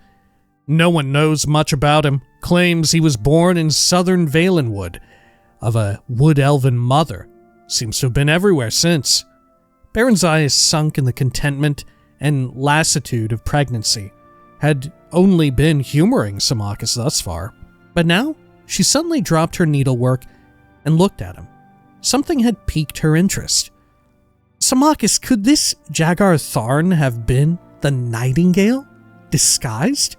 No one knows much about him. Claims he was born in southern Valenwood, of a wood-elven mother. Seems to have been everywhere since. Baron's eyes sunk in the contentment and lassitude of pregnancy. Had only been humoring Symmachus thus far. But now, she suddenly dropped her needlework and looked at him. Something had piqued her interest. Symmachus, could this Jagger Tharn have been the Nightingale? Disguised?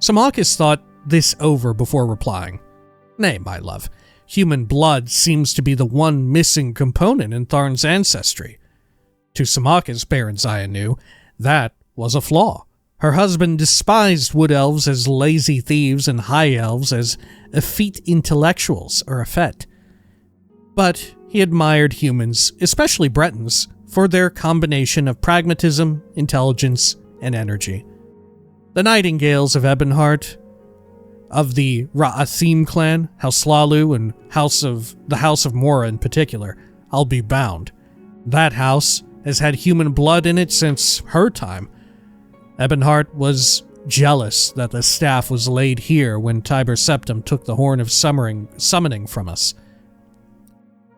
Symmachus thought this over before replying. Nay, my love, human blood seems to be the one missing component in Tharn's ancestry. To Symmachus, Baron Zaya knew, that was a flaw. Her husband despised wood elves as lazy thieves and high elves as effete intellectuals or effete. But he admired humans, especially Bretons, for their combination of pragmatism, intelligence, and energy. The Nightingales of Ebonheart, of the Ra'athim clan, House Lalu, and the House of Mora in particular, I'll be bound. That house has had human blood in it since her time. Ebonheart was jealous that the staff was laid here when Tiber Septim took the horn of summoning from us.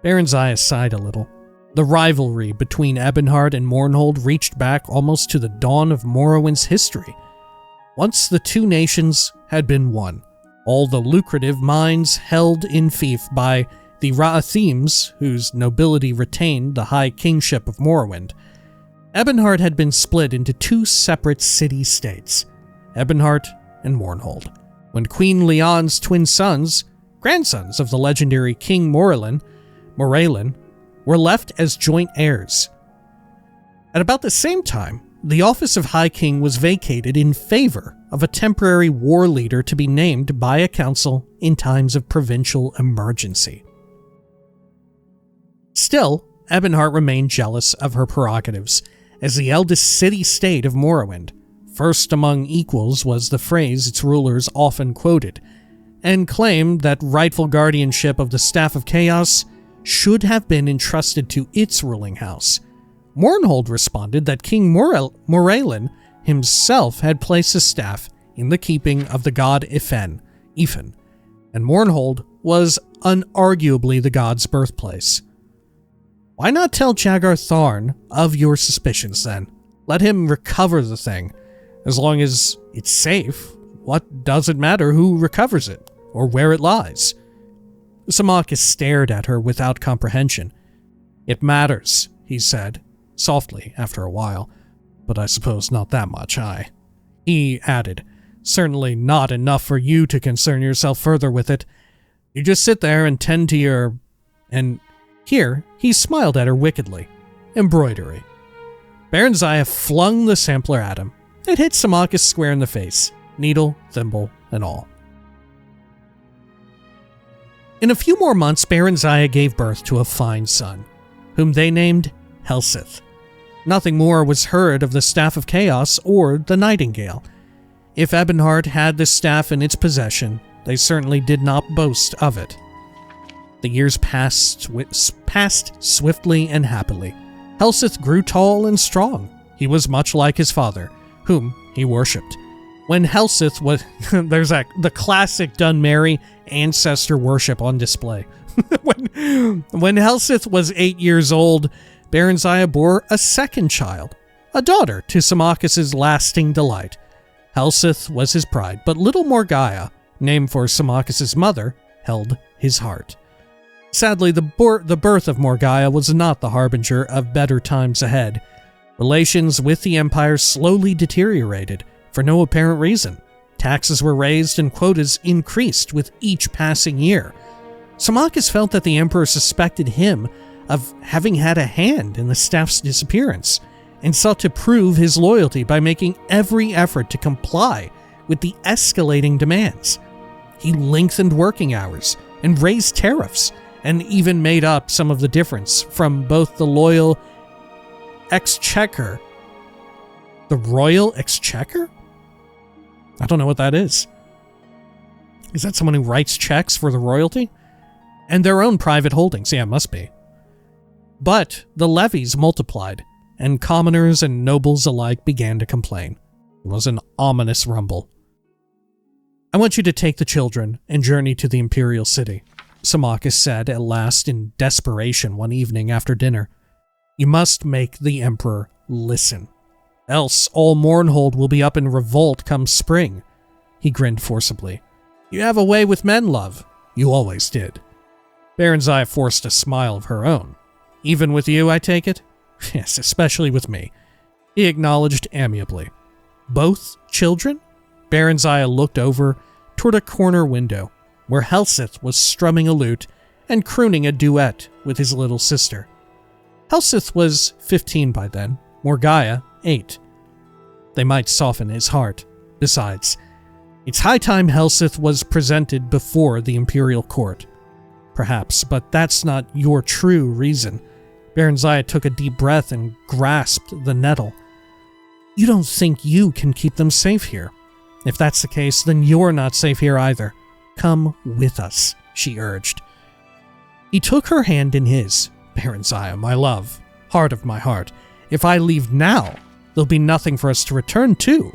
Baron Zaya sighed a little. The rivalry between Ebonheart and Mournhold reached back almost to the dawn of Morrowind's history. Once the two nations had been one, all the lucrative mines held in fief by the Ra'athems, whose nobility retained the high kingship of Morrowind. Ebonheart had been split into two separate city-states, Ebonheart and Mournhold, when Queen Leon's twin sons, grandsons of the legendary King Morelin, were left as joint heirs. At about the same time, the office of High King was vacated in favor of a temporary war leader to be named by a council in times of provincial emergency. Still, Ebonheart remained jealous of her prerogatives as the eldest city-state of Morrowind. First among equals was the phrase its rulers often quoted, and claimed that rightful guardianship of the Staff of Chaos should have been entrusted to its ruling house. Mournhold responded that King Morelin himself had placed the staff in the keeping of the god Ifan, and Mournhold was unarguably the god's birthplace. Why not tell Jagar Tharn of your suspicions then? Let him recover the thing. As long as it's safe, what does it matter who recovers it, or where it lies? Samakis stared at her without comprehension. It matters, he said, softly after a while, but I suppose not that much, He added, certainly not enough for you to concern yourself further with it. You just sit there and tend to your... And here, he smiled at her wickedly. Embroidery. Baronziah flung the sampler at him. It hit Samakis square in the face, needle, thimble, and all. In a few more months, Baronziah gave birth to a fine son, whom they named Helsith. Nothing more was heard of the Staff of Chaos or the Nightingale. If Ebonheart had the staff in its possession, they certainly did not boast of it. The years passed swiftly and happily. Helsith grew tall and strong. He was much like his father, whom he worshipped. When Helsith was... there's the classic Dunmerry ancestor worship on display. when Helsith was 8 years old, Baronziah bore a second child, a daughter to Samakis' lasting delight. Helsith was his pride, but little Morgaya, named for Samakis' mother, held his heart. Sadly, the birth of Morgaya was not the harbinger of better times ahead. Relations with the Empire slowly deteriorated, for no apparent reason. Taxes were raised and quotas increased with each passing year. Samakis felt that the Emperor suspected him of having had a hand in the staff's disappearance, and sought to prove his loyalty by making every effort to comply with the escalating demands. He lengthened working hours and raised tariffs, and even made up some of the difference from both the Royal Exchequer? I don't know what that is. Is that someone who writes checks for the royalty? And their own private holdings, yeah, it must be. But the levies multiplied, and commoners and nobles alike began to complain. It was an ominous rumble. I want you to take the children and journey to the Imperial City, Samakis said at last in desperation one evening after dinner. You must make the Emperor listen. Else all Mournhold will be up in revolt come spring. He grinned forcibly. You have a way with men, love. You always did. Baronziah forced a smile of her own. Even with you, I take it? Yes, especially with me. He acknowledged amiably. Both children? Baronziah looked over toward a corner window, where Helsith was strumming a lute and crooning a duet with his little sister. Helsith was 15 by then, Morgaya 8. They might soften his heart. Besides, it's high time Helsith was presented before the Imperial Court. Perhaps, but that's not your true reason. Baronziah took a deep breath and grasped the nettle. You don't think you can keep them safe here. If that's the case, then you're not safe here either. Come with us, she urged. He took her hand in his. Baronziah, my love, heart of my heart, if I leave now, there'll be nothing for us to return to.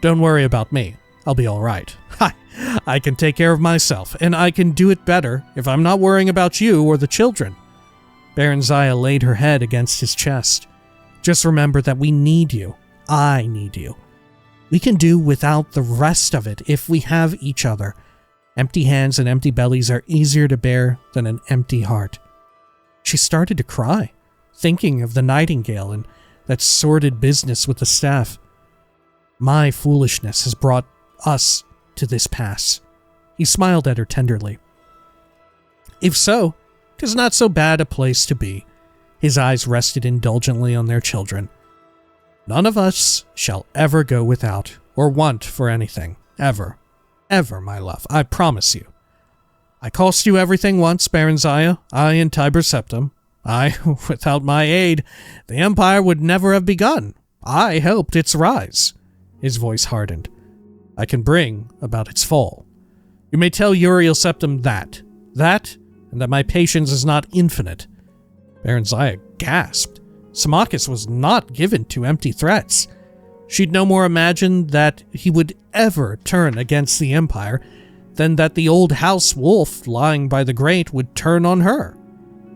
Don't worry about me. I'll be all right. I can take care of myself, and I can do it better if I'm not worrying about you or the children. Baronziah laid her head against his chest. Just remember that we need you. I need you. We can do without the rest of it if we have each other. Empty hands and empty bellies are easier to bear than an empty heart. She started to cry, thinking of the Nightingale and that sordid business with the staff. My foolishness has brought us to this pass. He smiled at her tenderly. If so, 'tis not so bad a place to be. His eyes rested indulgently on their children. None of us shall ever go without or want for anything. Ever. Ever, my love. I promise you. I cost you everything once, Baron Zaya. I and Tiber Septim. Without my aid, the Empire would never have begun. I helped its rise. His voice hardened. I can bring about its fall. You may tell Uriel Septim that, and that my patience is not infinite. Baron Zaya gasped. Symmachus was not given to empty threats. She'd no more imagined that he would ever turn against the Empire than that the old house wolf lying by the grate would turn on her.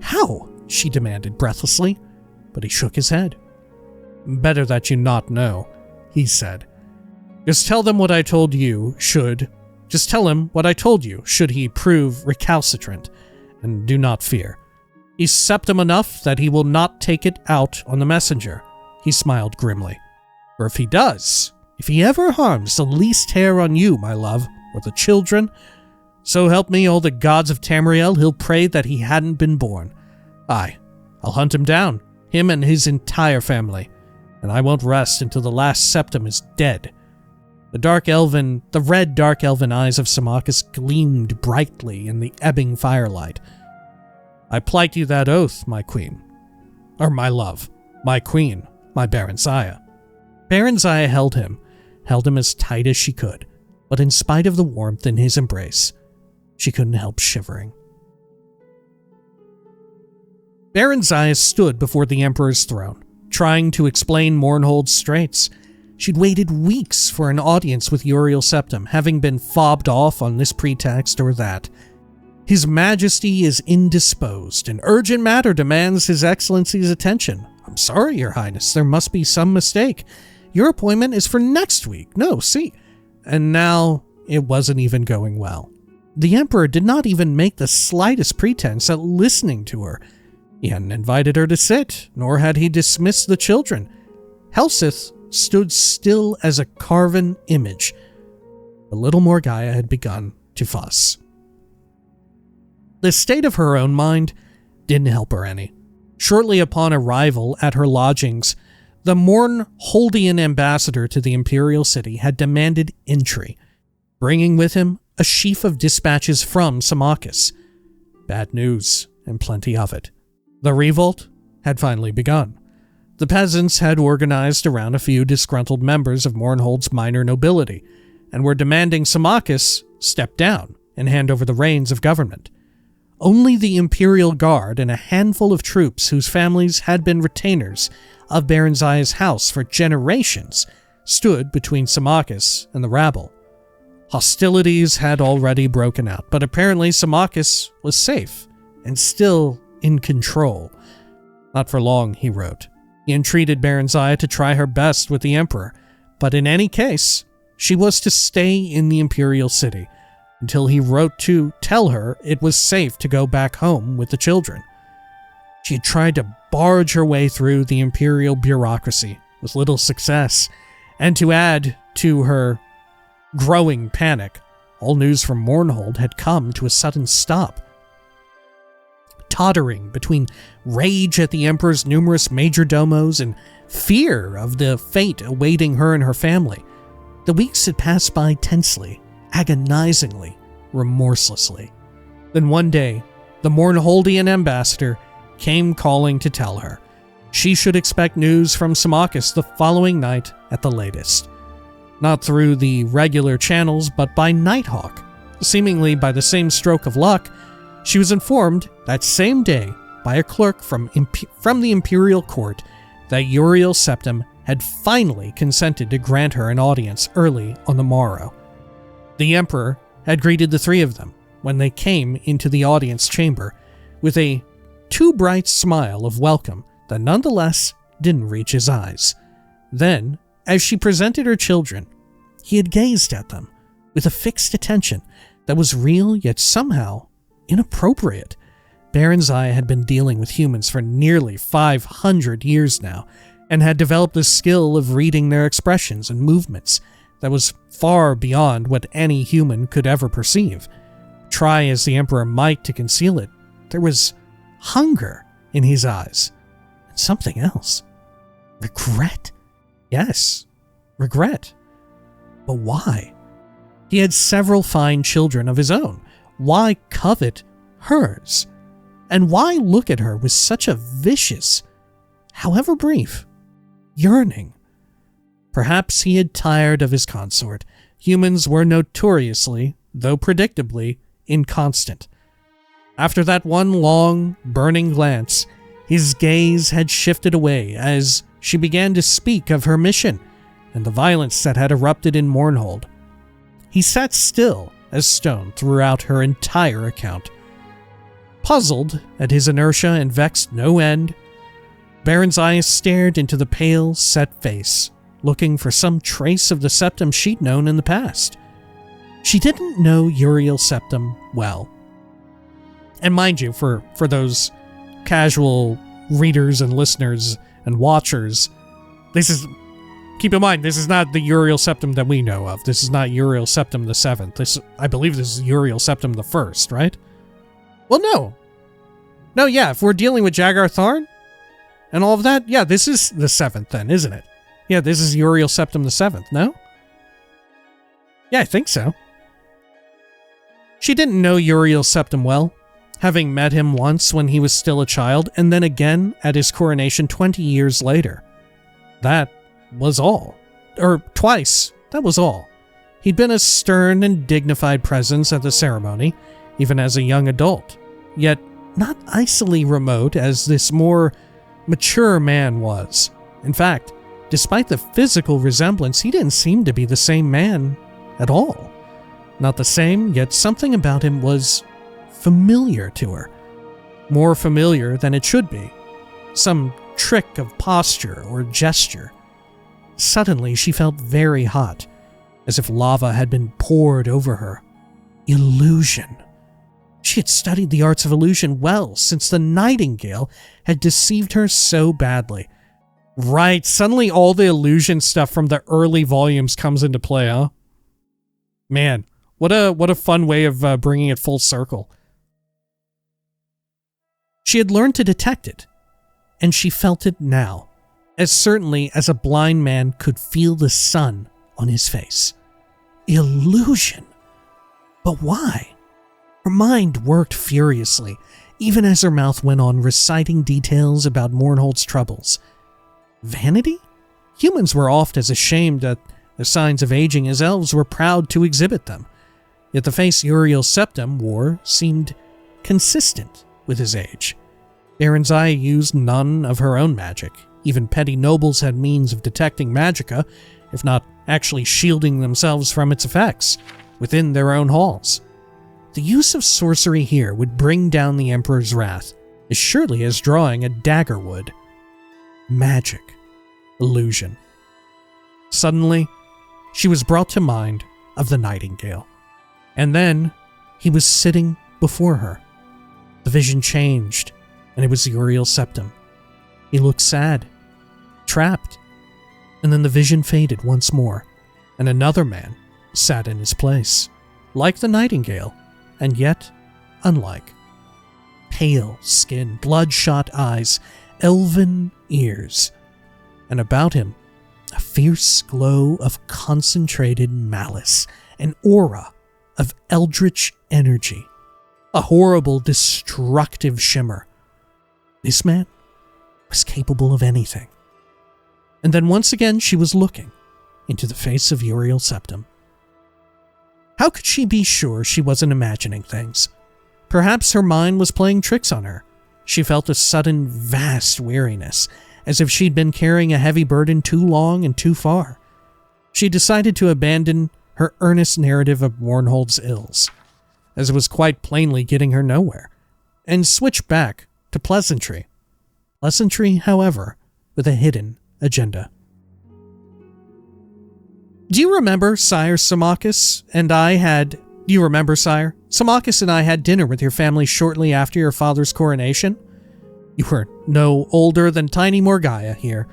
How? She demanded breathlessly, but he shook his head. Better that you not know, he said. Just tell him what I told you should he prove recalcitrant, and do not fear. He's septim enough that he will not take it out on the messenger. He smiled grimly. For if he does, if he ever harms the least hair on you, my love, or the children, so help me all the gods of Tamriel, he'll pray that he hadn't been born. I'll hunt him down, him and his entire family, and I won't rest until the last septim is dead. The red dark elven eyes of Symmachus gleamed brightly in the ebbing firelight. I plight you that oath, my queen. Or my love, my queen, my Baron Zaya. Baron Zaya held him as tight as she could, but in spite of the warmth in his embrace, she couldn't help shivering. Baron Zaya stood before the Emperor's throne, trying to explain Mournhold's straits. She'd waited weeks for an audience with Uriel Septim, having been fobbed off on this pretext or that. His Majesty is indisposed, and urgent matter demands His Excellency's attention. I'm sorry, Your Highness, there must be some mistake. Your appointment is for next week. No, see. And now it wasn't even going well. The Emperor did not even make the slightest pretense at listening to her. He hadn't invited her to sit, nor had he dismissed the children. Helseth stood still as a carven image. The little Morgaya had begun to fuss. The state of her own mind didn't help her any. Shortly upon arrival at her lodgings, the Mournholdian ambassador to the imperial city had demanded entry, bringing with him a sheaf of dispatches from Symmachus. Bad news, and plenty of it. The revolt had finally begun. The peasants had organized around a few disgruntled members of Mournhold's minor nobility, and were demanding Symmachus step down and hand over the reins of government. Only the Imperial Guard and a handful of troops whose families had been retainers of Baron Zaya's house for generations stood between Symmachus and the rabble. Hostilities had already broken out, but apparently Symmachus was safe and still in control. Not for long, he wrote. He entreated Baron Zaya to try her best with the Emperor, but in any case, she was to stay in the Imperial City until he wrote to tell her it was safe to go back home with the children. She had tried to barge her way through the Imperial bureaucracy with little success, and to add to her growing panic, all news from Mournhold had come to a sudden stop. Tottering between rage at the Emperor's numerous majordomos and fear of the fate awaiting her and her family, the weeks had passed by tensely, agonizingly, remorselessly. Then one day, the Mournholdian ambassador came calling to tell her she should expect news from Symmachus the following night at the latest. Not through the regular channels, but by Nighthawk. Seemingly by the same stroke of luck, she was informed that same day by a clerk from the Imperial Court that Uriel Septim had finally consented to grant her an audience early on the morrow. The Emperor had greeted the three of them when they came into the audience chamber with a too bright smile of welcome that nonetheless didn't reach his eyes. Then, as she presented her children, he had gazed at them with a fixed attention that was real yet somehow inappropriate. Baranzai had been dealing with humans for nearly 500 years now, and had developed the skill of reading their expressions and movements that was far beyond what any human could ever perceive. Try as the Emperor might to conceal it, there was hunger in his eyes, and something else. Regret? Yes, regret. But why? He had several fine children of his own. Why covet hers? And why look at her with such a vicious, however brief, yearning? Perhaps he had tired of his consort. Humans were notoriously, though predictably, inconstant. After that one long, burning glance, his gaze had shifted away as she began to speak of her mission and the violence that had erupted in Mournhold. He sat still as stone throughout her entire account. Puzzled at his inertia and vexed no end, Baranzai stared into the pale, set face, looking for some trace of the Septum she'd known in the past. She didn't know Uriel Septum well. And mind you, for those casual readers and listeners and watchers, keep in mind, this is not the Uriel Septum that we know of. This is not Uriel Septum the 7th. I believe this is Uriel Septum the 1st, right? Well, no. No, yeah, if we're dealing with Jagar Tharn and all of that, yeah, this is the 7th then, isn't it? Yeah, this is Uriel Septum the 7th, no? Yeah, I think so. She didn't know Uriel Septum well, having met him once when he was still a child, and then again at his coronation 20 years later. That was all. Or twice, that was all. He'd been a stern and dignified presence at the ceremony, even as a young adult, yet not icily remote as this more mature man was. In fact, despite the physical resemblance, he didn't seem to be the same man at all. Not the same, yet something about him was familiar to her. More familiar than it should be. Some trick of posture or gesture. Suddenly, she felt very hot, as if lava had been poured over her. Illusion. She had studied the arts of illusion well since the Nightingale had deceived her so badly. Right, suddenly all the illusion stuff from the early volumes comes into play, huh? Man, what a fun way of bringing it full circle. She had learned to detect it, and she felt it now, as certainly as a blind man could feel the sun on his face. Illusion. But why? Her mind worked furiously, even as her mouth went on reciting details about Mournhold's troubles. Vanity? Humans were oft as ashamed at the signs of aging as elves were proud to exhibit them. Yet the face Uriel Septum wore seemed consistent with his age. Baranzai used none of her own magic. Even petty nobles had means of detecting magicka, if not actually shielding themselves from its effects, within their own halls. The use of sorcery here would bring down the Emperor's wrath, as surely as drawing a dagger would. Magic. Illusion. Suddenly, she was brought to mind of the Nightingale. And then, he was sitting before her. The vision changed, and it was Uriel Septum. He looked sad, trapped, and then the vision faded once more, and another man sat in his place, like the Nightingale, and yet unlike. Pale skin, bloodshot eyes, elven ears, and about him a fierce glow of concentrated malice, an aura of eldritch energy, a horrible, destructive shimmer. This man was capable of anything. And then once again she was looking into the face of Uriel Septum. How could she be sure she wasn't imagining things? Perhaps her mind was playing tricks on her. She felt a sudden, vast weariness, as if she'd been carrying a heavy burden too long and too far. She decided to abandon her earnest narrative of Mournhold's ills, as it was quite plainly getting her nowhere, and switch back to pleasantry. Pleasantry, however, with a hidden agenda. Do you remember Sire Symmachus and I had You remember, sire? Symmachus and I had dinner with your family shortly after your father's coronation. You were no older than tiny Morgaia here.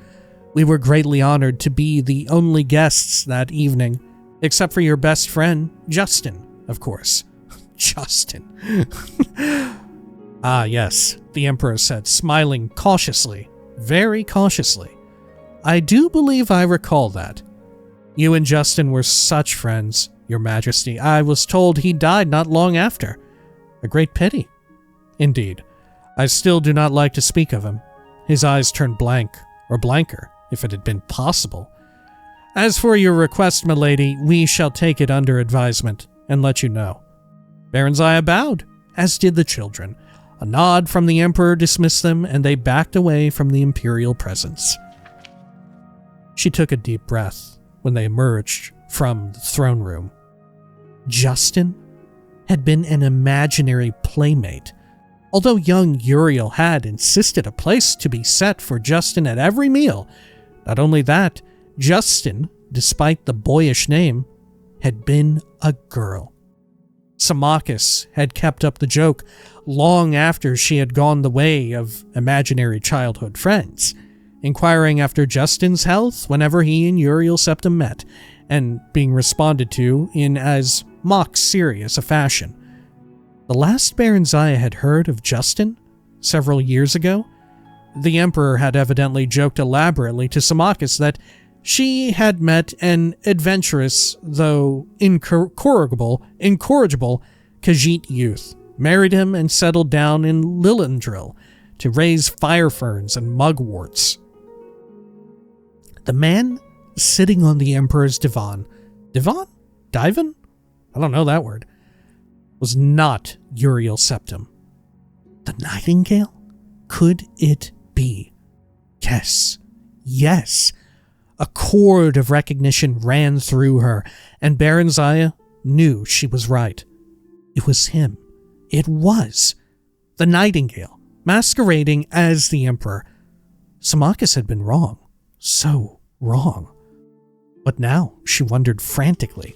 We were greatly honored to be the only guests that evening, except for your best friend, Justin, of course. Justin. Ah, yes, the Emperor said, smiling cautiously, very cautiously. I do believe I recall that. You and Justin were such friends, Your Majesty. I was told he died not long after. A great pity. Indeed. I still do not like to speak of him. His eyes turned blank, or blanker, if it had been possible. As for your request, milady, we shall take it under advisement and let you know. Baronziah bowed, as did the children. A nod from the Emperor dismissed them, and they backed away from the Imperial presence. She took a deep breath when they emerged from the throne room. Justin had been an imaginary playmate. Although young Uriel had insisted a place to be set for Justin at every meal, not only that, Justin, despite the boyish name, had been a girl. Symmachus had kept up the joke long after she had gone the way of imaginary childhood friends, inquiring after Justin's health whenever he and Uriel Septim met, and being responded to in as mock-serious a fashion. The last Baronziah had heard of Justin, several years ago, the Emperor had evidently joked elaborately to Symmachus that she had met an adventurous, though incorrigible Khajiit youth, married him and settled down in Lilendril to raise fire ferns and mugworts. The man sitting on the Emperor's divan, Divan? I don't know that word, was not Uriel Septim. The Nightingale? Could it be? Yes. A chord of recognition ran through her, and Baronziah knew she was right. It was him. It was the Nightingale, masquerading as the Emperor. Symmachus had been wrong. So wrong. But now she wondered frantically,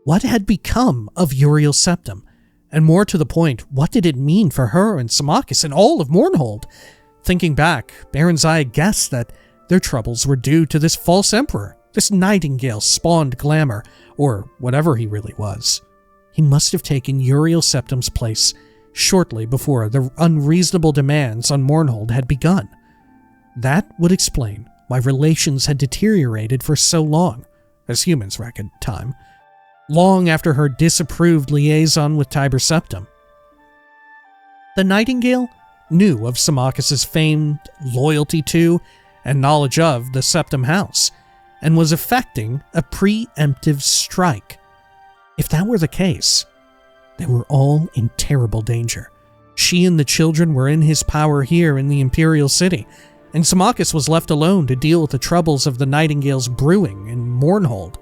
what had become of Uriel Septim? And more to the point, what did it mean for her and Symmachus and all of Mournhold? Thinking back, Baronziah guessed that their troubles were due to this false emperor, this Nightingale-spawned glamour, or whatever he really was. He must have taken Uriel Septim's place shortly before the unreasonable demands on Mournhold had begun. That would explain why relations had deteriorated for so long, as humans reckon time, long after her disapproved liaison with Tiber Septim. The Nightingale knew of Symmachus's famed loyalty to and knowledge of the Septim House, and was effecting a preemptive strike. If that were the case, they were all in terrible danger. She and the children were in his power here in the Imperial City, and Symmachus was left alone to deal with the troubles of the Nightingale's brewing in Mournhold.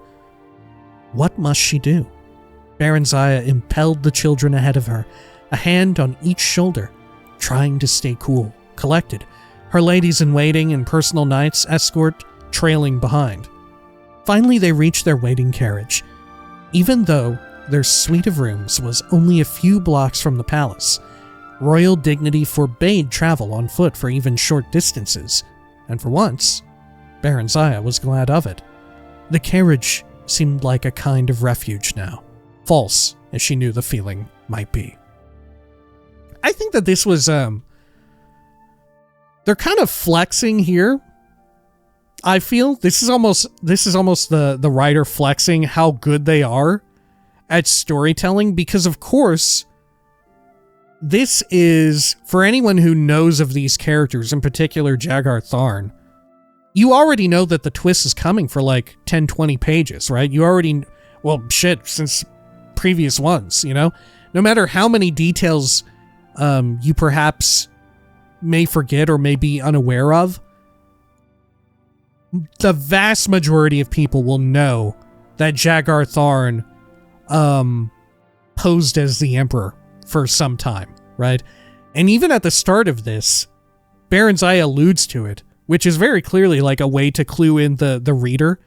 What must she do? Baronziah impelled the children ahead of her, a hand on each shoulder, trying to stay cool, collected, her ladies-in-waiting and personal knights escort trailing behind. Finally, they reached their waiting carriage. Even though their suite of rooms was only a few blocks from the palace, royal dignity forbade travel on foot for even short distances, and for once, Baronziah was glad of it. The carriage seemed like a kind of refuge now, false as she knew the feeling might be. I think that this was, they're kind of flexing here. I feel this is almost the writer flexing how good they are at storytelling, because of course, this is, for anyone who knows of these characters, in particular Jagar Tharn, you already know that the twist is coming for like 10, 20 pages, right? You already, well, shit, since previous ones, you know? No matter how many details you perhaps may forget or may be unaware of, the vast majority of people will know that Jagar Tharn posed as the Emperor for some time, right? And even at the start of this, Baronziah alludes to it, which is very clearly like a way to clue in the reader.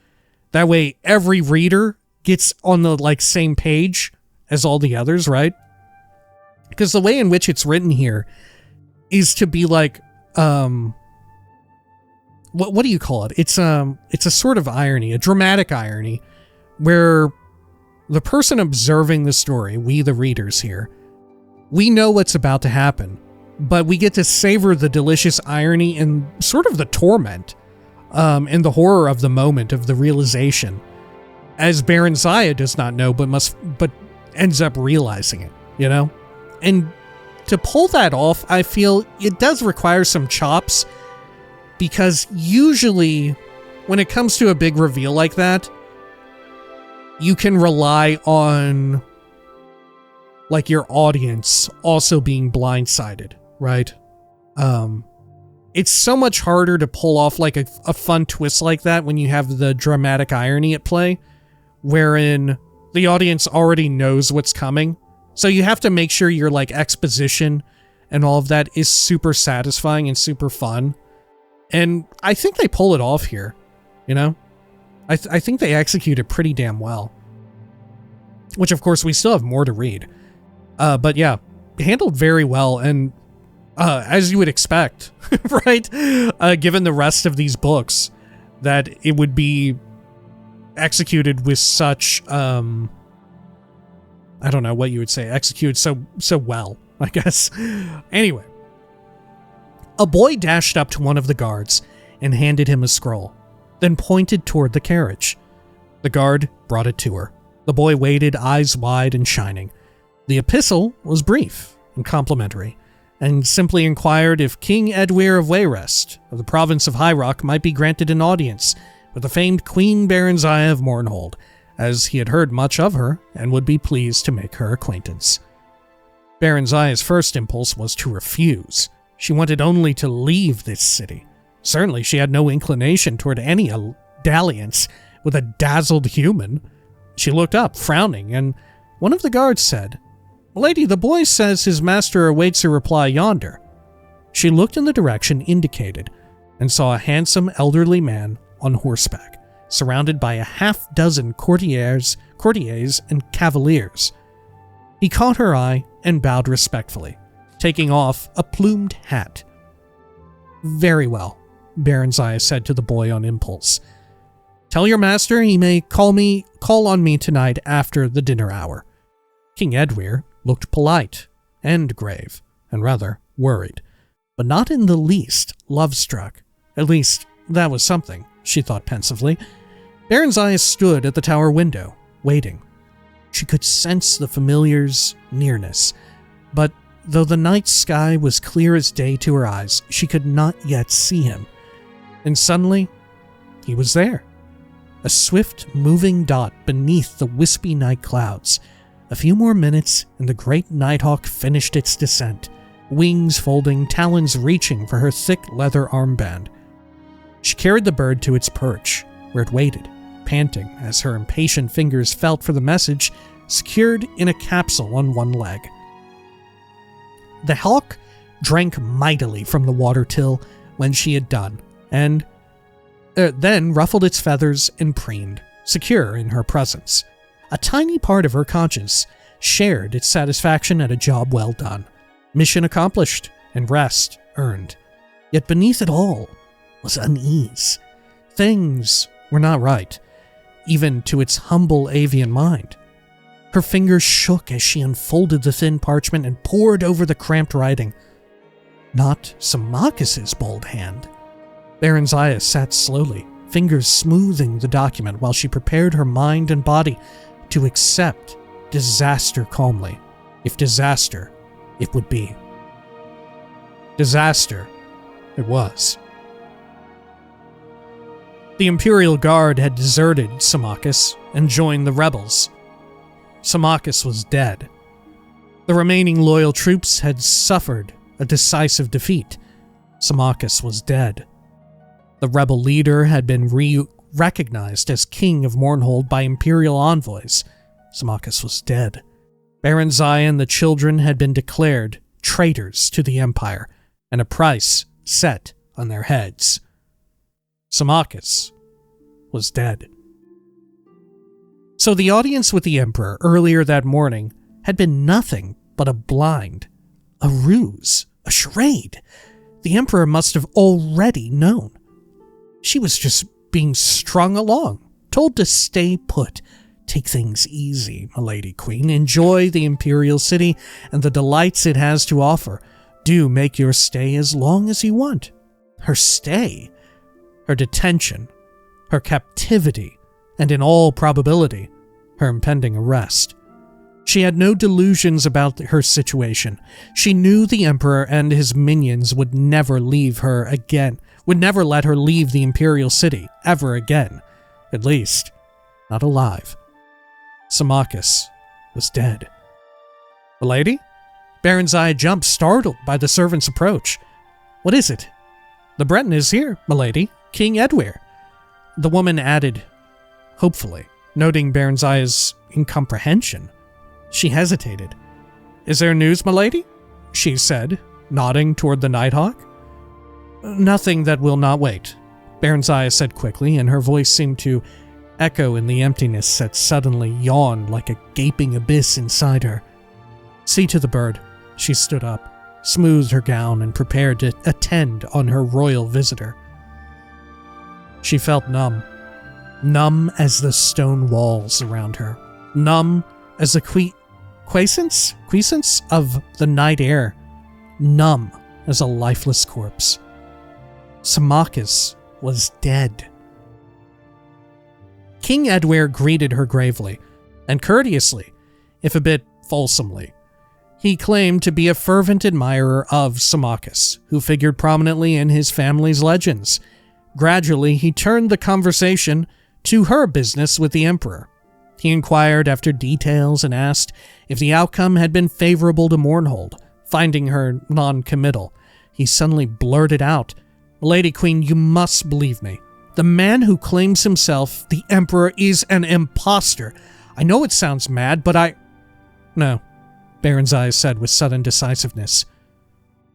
That way every reader gets on the like same page as all the others, right? Because the way in which it's written here is to be like, what do you call it? It's a sort of irony, a dramatic irony, where the person observing the story, we the readers here, we know what's about to happen, but we get to savor the delicious irony and sort of the torment, and the horror of the moment of the realization, as Baron Zaya does not know, but ends up realizing it, you know? And to pull that off, I feel it does require some chops, because usually when it comes to a big reveal like that, you can rely on like your audience also being blindsided, right? It's so much harder to pull off like a fun twist like that when you have the dramatic irony at play, wherein the audience already knows what's coming. So you have to make sure your like exposition and all of that is super satisfying and super fun. And I think they pull it off here, you know? I think they execute it pretty damn well. Which, of course, we still have more to read. But yeah, handled very well, and as you would expect, right? Given the rest of these books, that it would be executed with such, I don't know what you would say, executed so well, I guess. Anyway. A boy dashed up to one of the guards and handed him a scroll, then pointed toward the carriage. The guard brought it to her. The boy waited, eyes wide and shining. The epistle was brief and complimentary, and simply inquired if King Edwir of Wayrest, of the province of High Rock, might be granted an audience with the famed Queen Baronzaya of Mournhold, as he had heard much of her and would be pleased to make her acquaintance. Baronzaya's first impulse was to refuse. She wanted only to leave this city. Certainly she had no inclination toward any dalliance with a dazzled human. She looked up, frowning, and one of the guards said, "Lady, the boy says his master awaits a reply yonder." She looked in the direction indicated and saw a handsome elderly man on horseback, surrounded by a half-dozen courtiers and cavaliers. He caught her eye and bowed respectfully, taking off a plumed hat. "Very well," Baronzaya said to the boy on impulse. "Tell your master he may call on me tonight after the dinner hour." King Edwir looked polite and grave, and rather worried, but not in the least love-struck. At least, that was something, she thought pensively. Baronzaya stood at the tower window, waiting. She could sense the familiar's nearness, but though the night sky was clear as day to her eyes, she could not yet see him. And suddenly, he was there. A swift, moving dot beneath the wispy night clouds. A few more minutes, and the great nighthawk finished its descent, wings folding, talons reaching for her thick leather armband. She carried the bird to its perch, where it waited, panting as her impatient fingers felt for the message secured in a capsule on one leg. The hawk drank mightily from the water till when she had done, and then ruffled its feathers and preened, secure in her presence. A tiny part of her conscience shared its satisfaction at a job well done, mission accomplished, and rest earned. Yet beneath it all was unease. Things were not right, even to its humble avian mind. Her fingers shook as she unfolded the thin parchment and pored over the cramped writing. Not Symmachus's bold hand. Baronzaya sat slowly, fingers smoothing the document while she prepared her mind and body to accept disaster calmly, if disaster it would be. Disaster it was. The Imperial Guard had deserted Symmachus and joined the rebels. Symmachus was dead. The remaining loyal troops had suffered a decisive defeat. Symmachus was dead. The rebel leader had been recognized as king of Mournhold by imperial envoys. Symmachus was dead. Baronzaya and the children had been declared traitors to the empire, and a price set on their heads. Symmachus was dead. So the audience with the emperor earlier that morning had been nothing but a blind, a ruse, a charade. The Emperor must have already known. She was just being strung along, told to stay put. Take things easy, milady queen. Enjoy the Imperial City and the delights it has to offer. Do make your stay as long as you want. Her stay, her detention, her captivity, and in all probability, her impending arrest. She had no delusions about her situation. She knew the Emperor and his minions would never leave her again, would never let her leave the Imperial City ever again. At least, not alive. Symmachus was dead. Milady? Baron's eye jumped, startled by the servant's approach. What is it? The Breton is here, milady. King Edwir. The woman added, hopefully, noting Baron's eye's incomprehension. She hesitated. Is there news, milady? She said, nodding toward the Nighthawk. Nothing that will not wait, Baron's eye said quickly, and her voice seemed to echo in the emptiness that suddenly yawned like a gaping abyss inside her. See to the bird. She stood up, smoothed her gown, and prepared to attend on her royal visitor. She felt numb. Numb as the stone walls around her. Numb as the quiescence of the night air. Numb as a lifeless corpse. Symmachus was dead. King Edwir greeted her gravely and courteously, if a bit fulsomely. He claimed to be a fervent admirer of Symmachus, who figured prominently in his family's legends. Gradually, he turned the conversation to her business with the Emperor. He inquired after details and asked if the outcome had been favorable to Mournhold. Finding her non-committal, he suddenly blurted out, Lady Queen, you must believe me. The man who claims himself the Emperor is an imposter. I know it sounds mad, but No, Baron's eyes said with sudden decisiveness.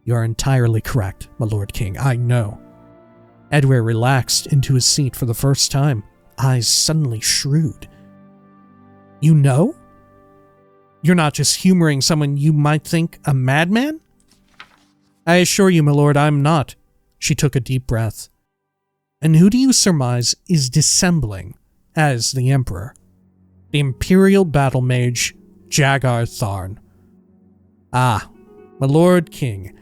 You are entirely correct, my Lord King, I know. Edwir relaxed into his seat for the first time, eyes suddenly shrewd. You know? You're not just humoring someone you might think a madman? I assure you, my lord, I'm not. She took a deep breath. And who do you surmise is dissembling as the Emperor? The Imperial Battle Mage, Jagar Tharn. Ah, my Lord King,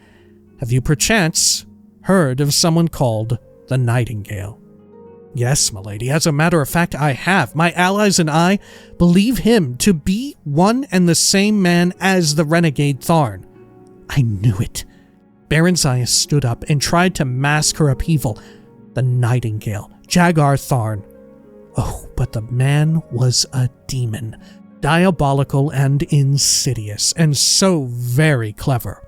have you perchance heard of someone called the Nightingale? Yes, my lady, as a matter of fact, I have. My allies and I believe him to be one and the same man as the renegade Tharn. I knew it. Baron Zaya stood up and tried to mask her upheaval. The Nightingale, Jagar Tharn. Oh, but the man was a demon, diabolical and insidious, and so very clever.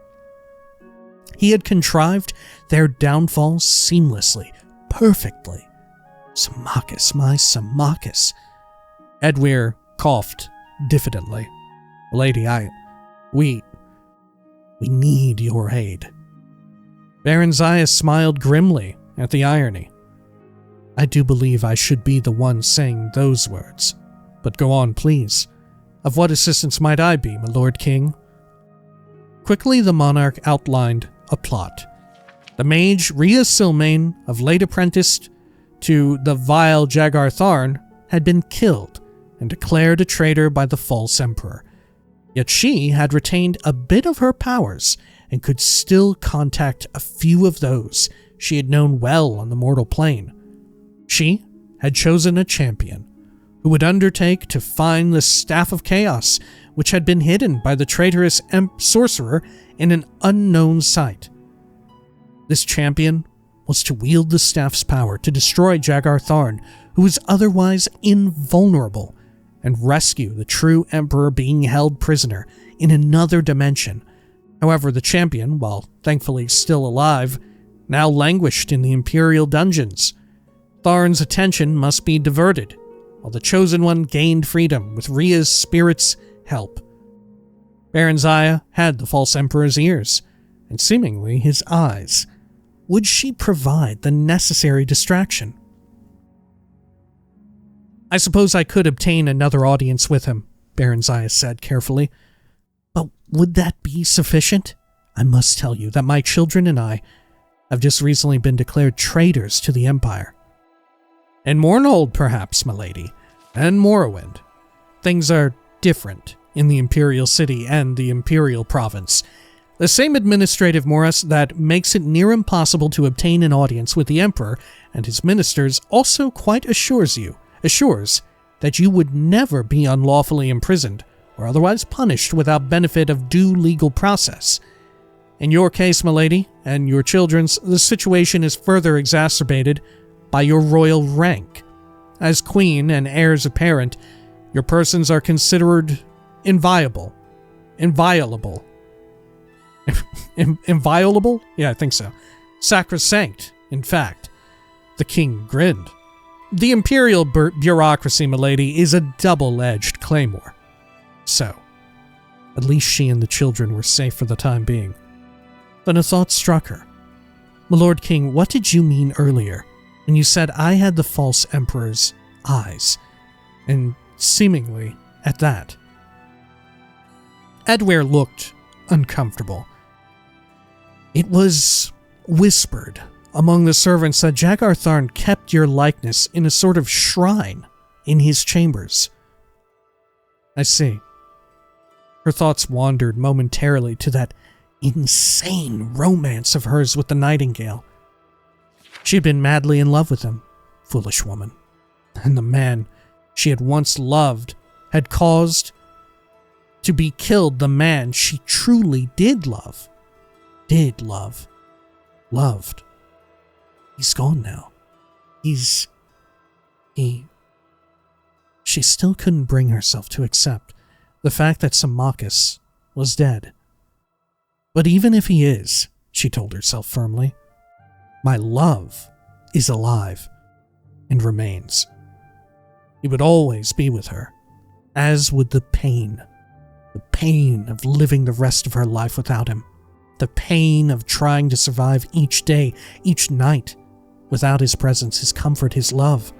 He had contrived their downfall seamlessly, perfectly. Symmachus, my Symmachus. Edwir coughed diffidently. Lady, we need your aid. Baron Zaya smiled grimly at the irony. I do believe I should be the one saying those words. But go on, please. Of what assistance might I be, my Lord King? Quickly the monarch outlined a plot. The mage Rhea Silmain, of late apprenticed to the vile Jagar Tharn, had been killed and declared a traitor by the false emperor. Yet she had retained a bit of her powers and could still contact a few of those she had known well on the mortal plane. She had chosen a champion who would undertake to find the Staff of Chaos, which had been hidden by the traitorous sorcerer in an unknown site. This champion was to wield the staff's power to destroy Jagar Tharn, who was otherwise invulnerable, and rescue the true emperor being held prisoner in another dimension. However, the champion, while thankfully still alive, now languished in the Imperial dungeons. Tharn's attention must be diverted, while the Chosen One gained freedom with Rhea's spirit's help. Baron Zaya had the false emperor's ears, and seemingly his eyes. Would she provide the necessary distraction? I suppose I could obtain another audience with him, Baron Zaya said carefully. But would that be sufficient? I must tell you that my children and I have just recently been declared traitors to the Empire. In Mournhold, perhaps, milady, and Morrowind. Things are different in the Imperial City and the Imperial Province. The same administrative morass that makes it near impossible to obtain an audience with the Emperor and his ministers also quite assures that you would never be unlawfully imprisoned or otherwise punished without benefit of due legal process. In your case, milady, and your children's, the situation is further exacerbated by your royal rank. As queen and heirs apparent, your persons are considered inviolable. Inviolable? Yeah, I think so. Sacrosanct, in fact. The king grinned. The imperial bureaucracy, milady, is a double-edged claymore. So, at least she and the children were safe for the time being. Then a thought struck her. My Lord King, what did you mean earlier when you said I had the false emperor's eyes? And seemingly at that. Edware looked uncomfortable. It was whispered among the servants that Jagar Tharn kept your likeness in a sort of shrine in his chambers. I see. Her thoughts wandered momentarily to that insane romance of hers with the Nightingale. She had been madly in love with him, foolish woman. And the man she had once loved had caused to be killed the man she truly did love. Loved. He's gone now. She still couldn't bring herself to accept the fact that Symmachus was dead. But even if he is, she told herself firmly, my love is alive and remains. He would always be with her, as would the pain of living the rest of her life without him, the pain of trying to survive each day, each night, without his presence, his comfort, his love,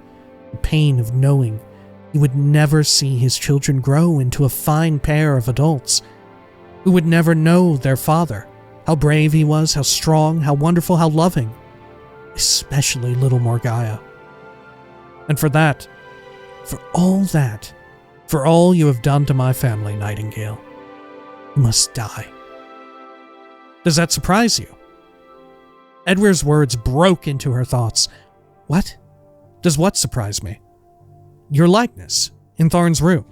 the pain of knowing he would never see his children grow into a fine pair of adults, who would never know their father, how brave he was, how strong, how wonderful, how loving, especially little Morgaya. And for all you have done to my family, Nightingale, you must die. Does that surprise you? Edware's words broke into her thoughts. What? Does what surprise me? Your likeness in Tharn's room.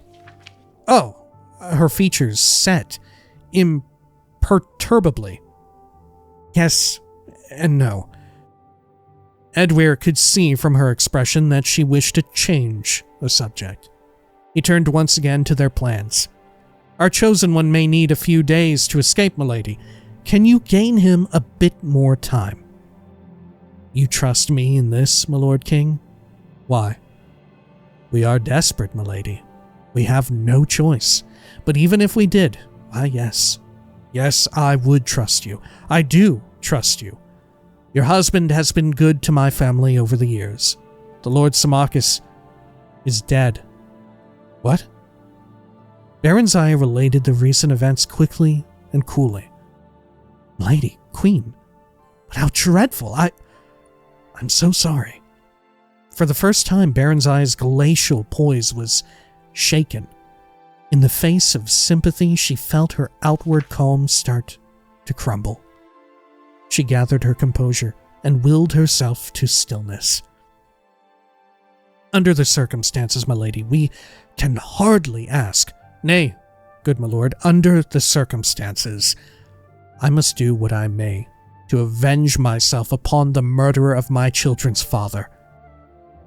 Oh, her features set imperturbably. Yes and no. Edware could see from her expression that she wished to change the subject. He turned once again to their plans. Our chosen one may need a few days to escape, milady. Can you gain him a bit more time? You trust me in this, my Lord King? Why? We are desperate, milady. We have no choice. But even if we did, why yes. Yes, I would trust you. I do trust you. Your husband has been good to my family over the years. The Lord Symmachus is dead. What? Baron Zaya related the recent events quickly and coolly. Lady, Queen, but how dreadful! I'm so sorry. For the first time, Baron Zaya's glacial poise was shaken. In the face of sympathy, she felt her outward calm start to crumble. She gathered her composure and willed herself to stillness. Under the circumstances, my lady, we can hardly ask. Nay, good my lord, under the circumstances, I must do what I may to avenge myself upon the murderer of my children's father.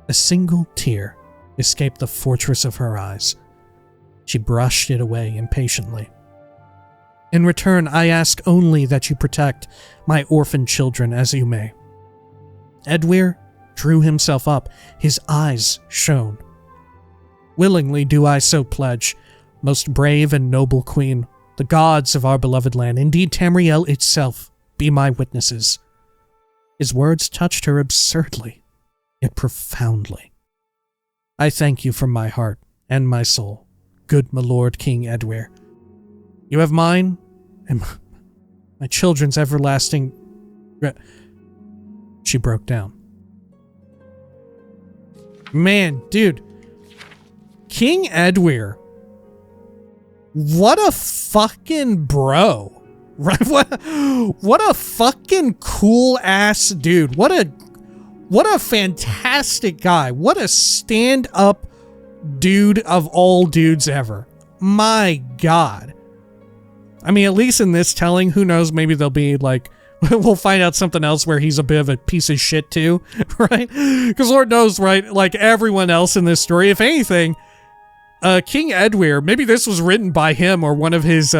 A single tear escaped the fortress of her eyes. She brushed it away impatiently. In return, I ask only that you protect my orphan children as you may. Edware drew himself up. His eyes shone. Willingly do I so pledge, most brave and noble queen, the gods of our beloved land, indeed Tamriel itself, be my witnesses. His words touched her absurdly, yet profoundly. I thank you from my heart and my soul, good my lord King Edware. You have mine and my children's everlasting... She broke down. Man, dude. King Edwir. What a fucking bro. Right? What a fucking cool ass dude. What a fantastic guy. What a stand-up dude of all dudes ever. My God. I mean, at least in this telling, who knows, maybe there'll be like, we'll find out something else where he's a bit of a piece of shit too, right? Because Lord knows, right, like everyone else in this story, if anything, King Edwir, maybe this was written by him or one of his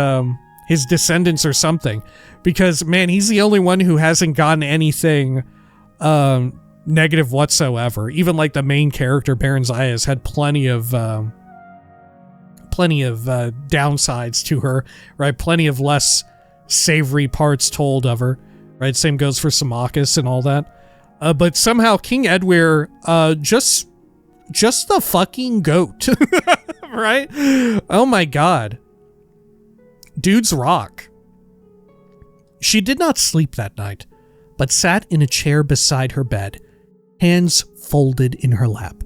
descendants or something, because man, he's the only one who hasn't gotten anything negative whatsoever. Even like the main character, Baron Zaya, has had plenty of downsides to her, right? Plenty of less savory parts told of her, right? Same goes for Symmachus and all that. But somehow King Edwir, just the fucking goat, right? Oh my God. Dudes rock. She did not sleep that night, but sat in a chair beside her bed, hands folded in her lap,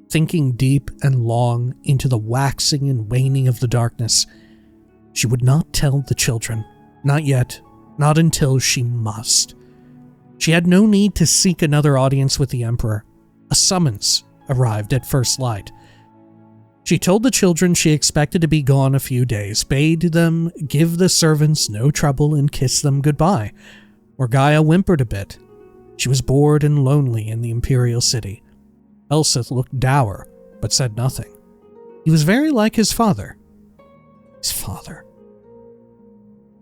thinking deep and long into the waxing and waning of the darkness. She would not tell the children, not yet, not until she must. She had no need to seek another audience with the Emperor. A summons arrived at first light. She told the children she expected to be gone a few days, bade them give the servants no trouble and kiss them goodbye. Morgaya whimpered a bit. She was bored and lonely in the Imperial City. Elseth looked dour, but said nothing. He was very like his father. His father.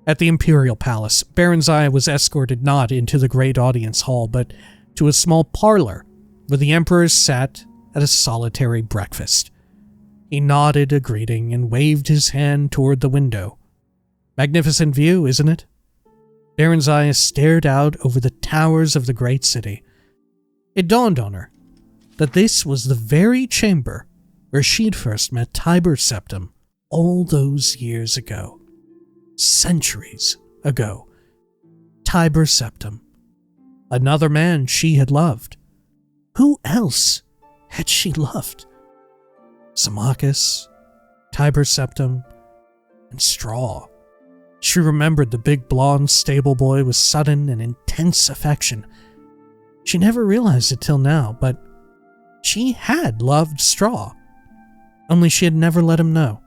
At the Imperial Palace, Baron Zaya was escorted not into the great audience hall, but to a small parlor where the emperors sat at a solitary breakfast. He nodded a greeting and waved his hand toward the window. Magnificent view, isn't it? Baron Zaya stared out over the towers of the great city. It dawned on her that this was the very chamber where she'd first met Tiber Septim all those years ago. Centuries ago. Tiber Septim. Another man she had loved. Who else had she loved? Symmachus, Tiber Septim, and Straw. She remembered the big blonde stable boy with sudden and intense affection. She never realized it till now, but she had loved Straw. Only she had never let him know.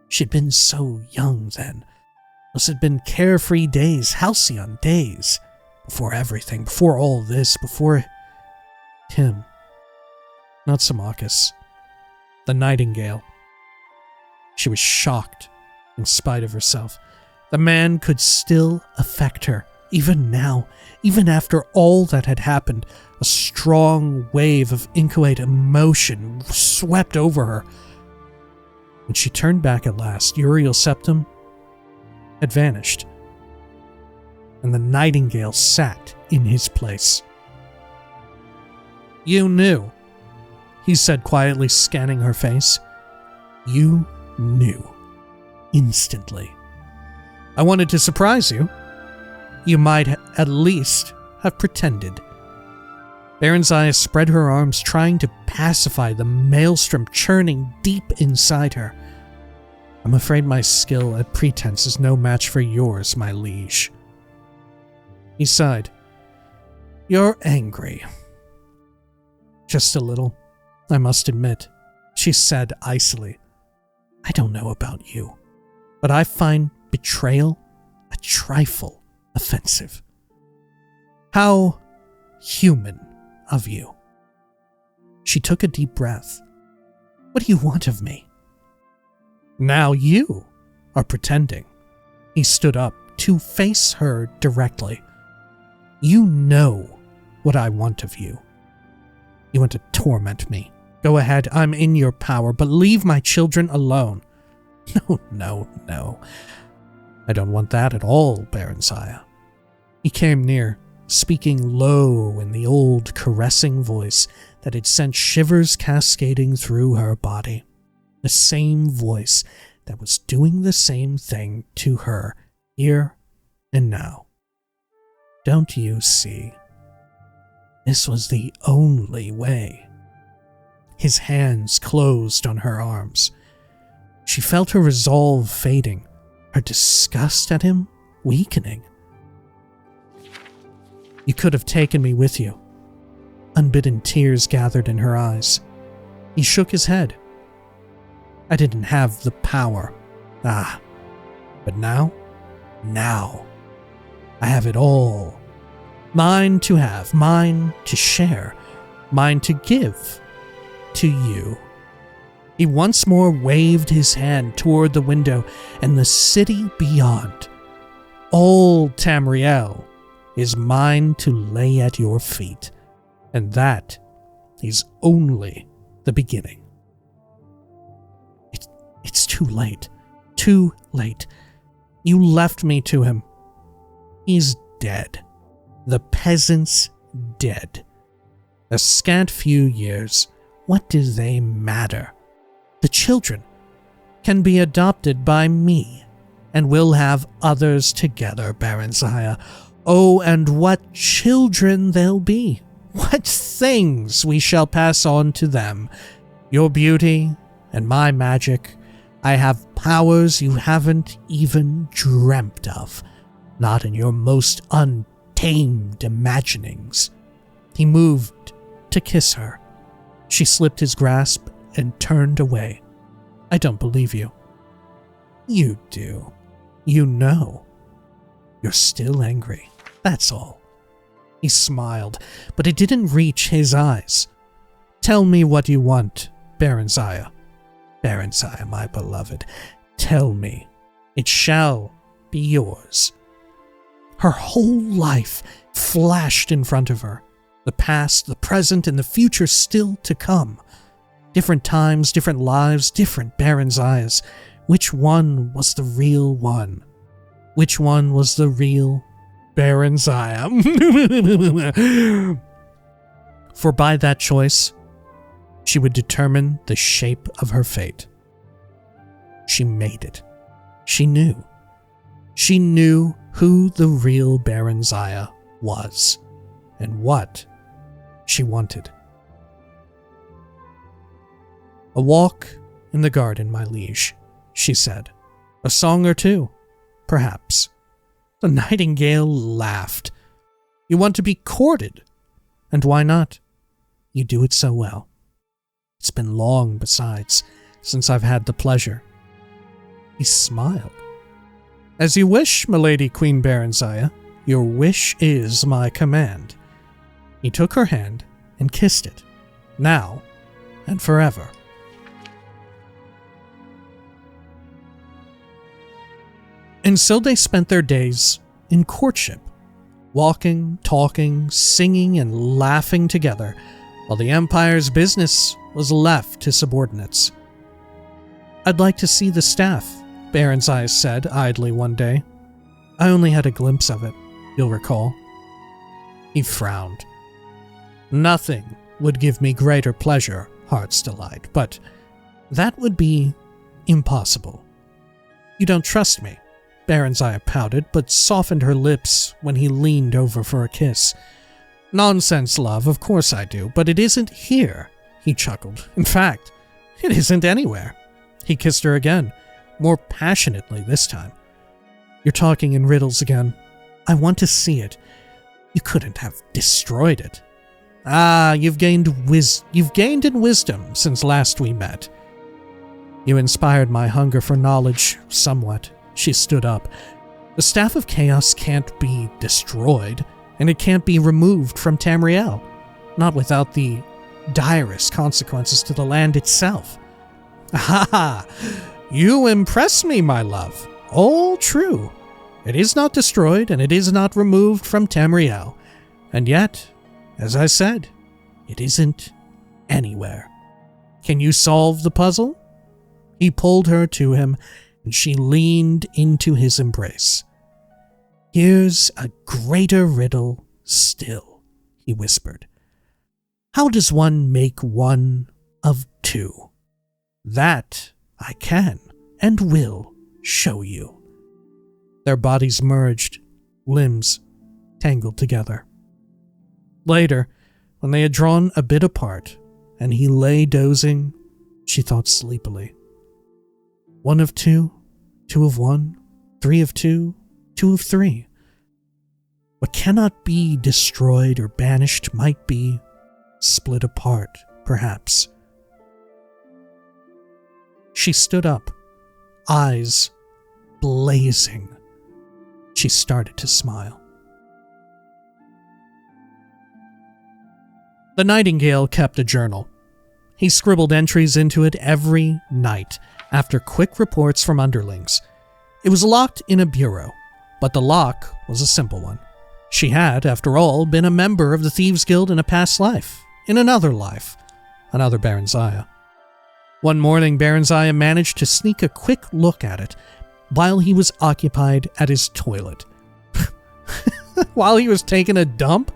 She'd been so young then. Those had been carefree days, halcyon days. Before everything, before all this, before him. Not Symmachus. The Nightingale. She was shocked, in spite of herself. The man could still affect her, even now, even after all that had happened. A strong wave of inchoate emotion swept over her. When she turned back at last, Uriel Septim had vanished, and the Nightingale sat in his place. You knew, he said quietly, scanning her face. You knew. Instantly. I wanted to surprise you. You might at least have pretended. Baron Zaya spread her arms, trying to pacify the maelstrom churning deep inside her. I'm afraid my skill at pretense is no match for yours, my liege. He sighed. You're angry. Just a little, I must admit, she said icily. I don't know about you, but I find betrayal a trifle offensive. How human of you. She took a deep breath. What do you want of me? Now you are pretending. He stood up to face her directly. You know what I want of you. You want to torment me. Go ahead, I'm in your power, but leave my children alone. No. I don't want that at all, Baron Zaya. He came near, speaking low in the old caressing voice that had sent shivers cascading through her body. The same voice that was doing the same thing to her here and now. Don't you see? This was the only way. His hands closed on her arms. She felt her resolve fading, her disgust at him weakening. You could have taken me with you. Unbidden tears gathered in her eyes. He shook his head. I didn't have the power. But now, I have it all. Mine to have, mine to share, mine to give to you. He once more waved his hand toward the window and the city beyond. All Tamriel is mine to lay at your feet, and that is only the beginning. It's too late. Too late. You left me to him. He's dead. The peasant's dead. A scant few years. What do they matter? The children can be adopted by me, and we'll have others together, Baronzaya. Oh, and what children they'll be. What things we shall pass on to them. Your beauty and my magic. I have powers you haven't even dreamt of. Not in your most untamed imaginings. He moved to kiss her. She slipped his grasp and turned away. I don't believe you. You do. You know. You're still angry. That's all. He smiled, but it didn't reach his eyes. Tell me what you want, Baronzaya. Baronzaya, my beloved. Tell me. It shall be yours. Her whole life flashed in front of her. The past, the present, and the future still to come. Different times, different lives, different Baronzayas. Which one was the real one? Which one was the real Baronzaya? For by that choice, she would determine the shape of her fate. She made it. She knew. She knew who the real Baronzaya was, and what she wanted. A walk in the garden, my liege, she said. A song or two, perhaps. The nightingale laughed. You want to be courted, and why not? You do it so well. It's been long, besides, since I've had the pleasure. He smiled. As you wish, milady Queen Baronzaya. Your wish is my command. He took her hand and kissed it, now and forever. And so they spent their days in courtship, walking, talking, singing, and laughing together, while the Empire's business was left to subordinates. I'd like to see the staff, Baronzaya said idly one day. I only had a glimpse of it, you'll recall. He frowned. Nothing would give me greater pleasure, Heart's Delight, but that would be impossible. You don't trust me, Baronzaya pouted, but softened her lips when he leaned over for a kiss. Nonsense, love, of course I do, but it isn't here, he chuckled. In fact, it isn't anywhere. He kissed her again, more passionately this time. You're talking in riddles again. I want to see it. You couldn't have destroyed it. You've gained in wisdom since last we met. You inspired my hunger for knowledge somewhat. She stood up. The Staff of Chaos can't be destroyed, and it can't be removed from Tamriel, not without the direst consequences to the land itself. Ha! You impress me, my love. All true. It is not destroyed, and it is not removed from Tamriel. And yet, as I said, it isn't anywhere. Can you solve the puzzle? He pulled her to him, and she leaned into his embrace. Here's a greater riddle still, he whispered. How does one make one of two? That I can, and will show you." Their bodies merged, limbs tangled together. Later, when they had drawn a bit apart, and he lay dozing, she thought sleepily. 1 of 2, 2 of 1, 3 of 2, 2 of 3. What cannot be destroyed or banished might be split apart, perhaps. She stood up, eyes blazing. She started to smile. The Nightingale kept a journal. He scribbled entries into it every night, after quick reports from underlings. It was locked in a bureau, but the lock was a simple one. She had, after all, been a member of the Thieves' Guild in a past life, in another life, another Baronziah. One morning, Baronziah managed to sneak a quick look at it while he was occupied at his toilet. While he was taking a dump,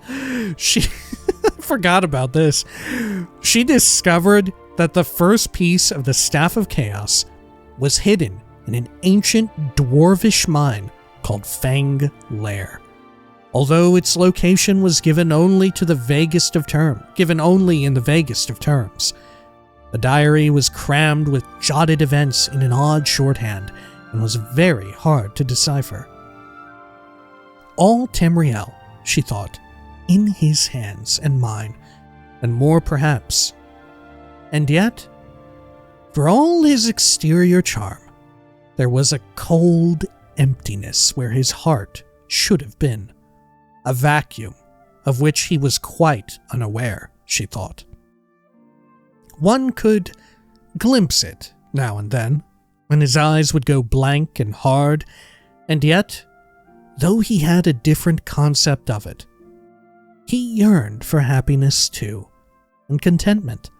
she forgot about this. She discovered that the first piece of the Staff of Chaos was hidden in an ancient dwarvish mine called Fang Lair. Although its location was given only in the vaguest of terms. The diary was crammed with jotted events in an odd shorthand and was very hard to decipher. All Tamriel, she thought, in his hands and mine, and more perhaps. And yet, for all his exterior charm, there was a cold emptiness where his heart should have been. A vacuum of which he was quite unaware, she thought. One could glimpse it now and then, when his eyes would go blank and hard, and yet, though he had a different concept of it, he yearned for happiness too, and contentment.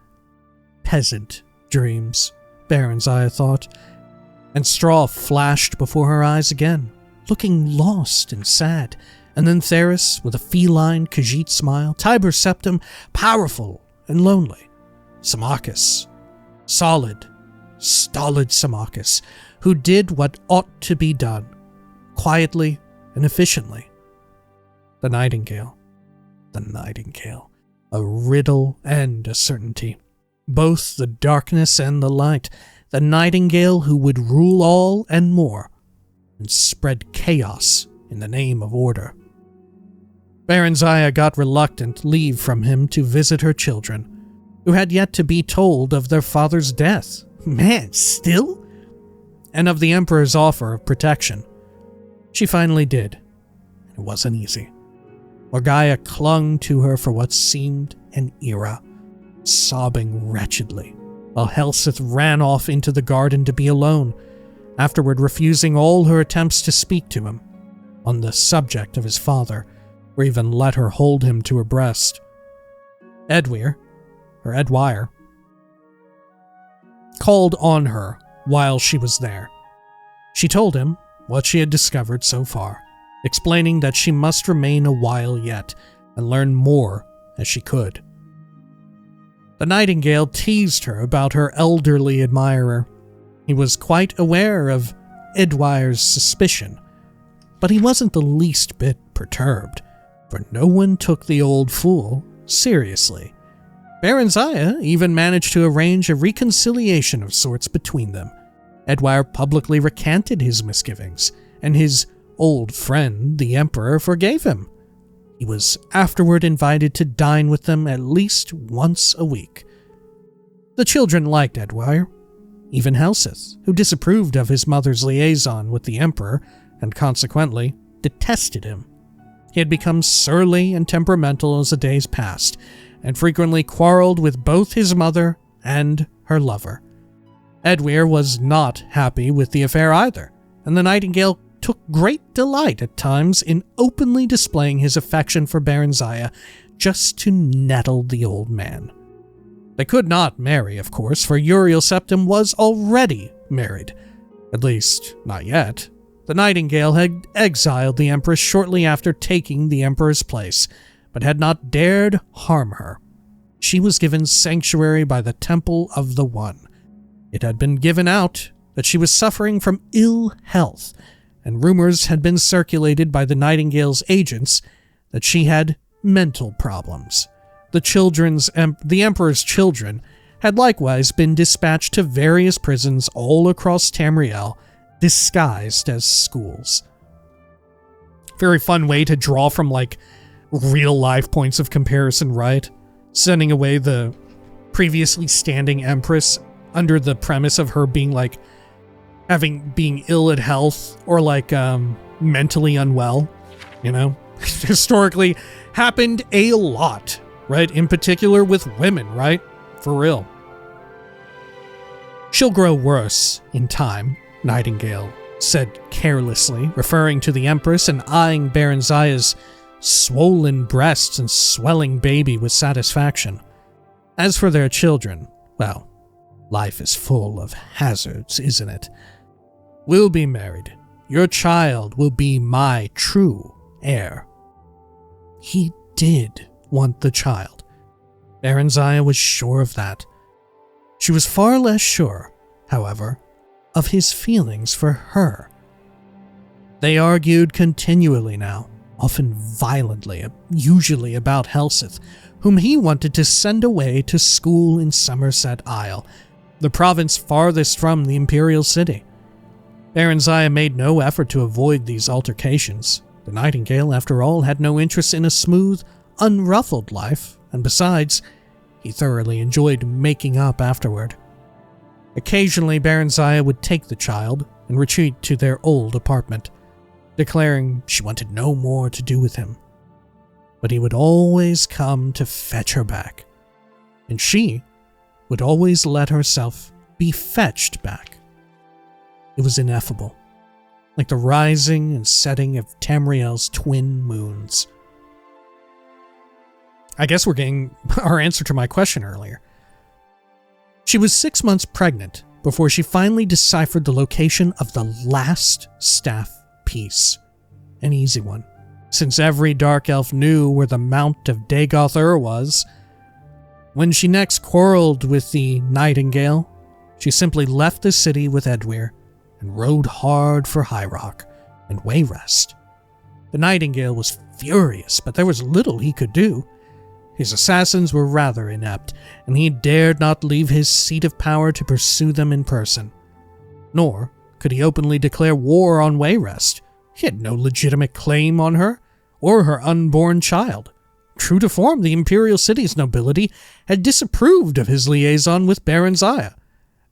Peasant dreams, Baronziah thought, and straw flashed before her eyes again, looking lost and sad, and then Theris with a feline Khajiit smile, Tiber Septim powerful and lonely, Symmachus, stolid Symmachus, who did what ought to be done, quietly and efficiently. The Nightingale, a riddle and a certainty, both the darkness and the light, the Nightingale who would rule all and more, and spread chaos in the name of order. Baronziah got reluctant leave from him to visit her children, who had yet to be told of their father's death. Man, still? And of the Emperor's offer of protection. She finally did. It wasn't easy. Morgaya clung to her for what seemed an era, sobbing wretchedly, while Helseth ran off into the garden to be alone, afterward refusing all her attempts to speak to him on the subject of his father, or even let her hold him to her breast. Edwire, called on her while she was there. She told him what she had discovered so far, explaining that she must remain a while yet and learn more as she could. The Nightingale teased her about her elderly admirer. He was quite aware of Edwire's suspicion, but he wasn't the least bit perturbed, for no one took the old fool seriously. Baronziah even managed to arrange a reconciliation of sorts between them. Edwire publicly recanted his misgivings, and his old friend, the Emperor, forgave him. He was afterward invited to dine with them at least once a week. The children liked Edwire, even Helseth, who disapproved of his mother's liaison with the Emperor, and consequently detested him. He had become surly and temperamental as the days passed, and frequently quarreled with both his mother and her lover. Edwire was not happy with the affair either, and the Nightingale took great delight at times in openly displaying his affection for Baronziah just to nettle the old man. They could not marry, of course, for Uriel Septim was already married. At least, not yet. The Nightingale had exiled the Empress shortly after taking the Emperor's place, but had not dared harm her. She was given sanctuary by the Temple of the One. It had been given out that she was suffering from ill health, and rumors had been circulated by the Nightingale's agents that she had mental problems. The Emperor's children had likewise been dispatched to various prisons all across Tamriel, disguised as schools. Very fun way to draw from, like, real-life points of comparison, right? Sending away the previously standing Empress under the premise of her being, like, being ill at health or, like, mentally unwell, you know? Historically happened a lot, right? In particular with women, right? For real. She'll grow worse in time, Nightingale said carelessly, referring to the Empress and eyeing Baronzia's swollen breasts and swelling baby with satisfaction. As for their children, well, life is full of hazards, isn't it? We'll be married. Your child will be my true heir. He did want the child. Baronzia was sure of that. She was far less sure, however, of his feelings for her. They argued continually now, often violently, usually about Helseth, whom he wanted to send away to school in Somerset Isle, the province farthest from the imperial city. Baronzia made no effort to avoid these altercations. The Nightingale, after all, had no interest in a smooth, unruffled life, and besides, he thoroughly enjoyed making up afterward. Occasionally, Baronzia would take the child and retreat to their old apartment, declaring she wanted no more to do with him. But he would always come to fetch her back, and she would always let herself be fetched back. It was ineffable, like the rising and setting of Tamriel's twin moons. I guess we're getting our answer to my question earlier. She was 6 months pregnant before she finally deciphered the location of the last staff piece. An easy one, since every dark elf knew where the Mount of Dagoth was. When she next quarreled with the Nightingale, she simply left the city with Edwyr and rode hard for High Rock and Wayrest. The Nightingale was furious, but there was little he could do. His assassins were rather inept, and he dared not leave his seat of power to pursue them in person. Nor could he openly declare war on Wayrest. He had no legitimate claim on her, or her unborn child. True to form, the imperial city's nobility had disapproved of his liaison with Baronzia,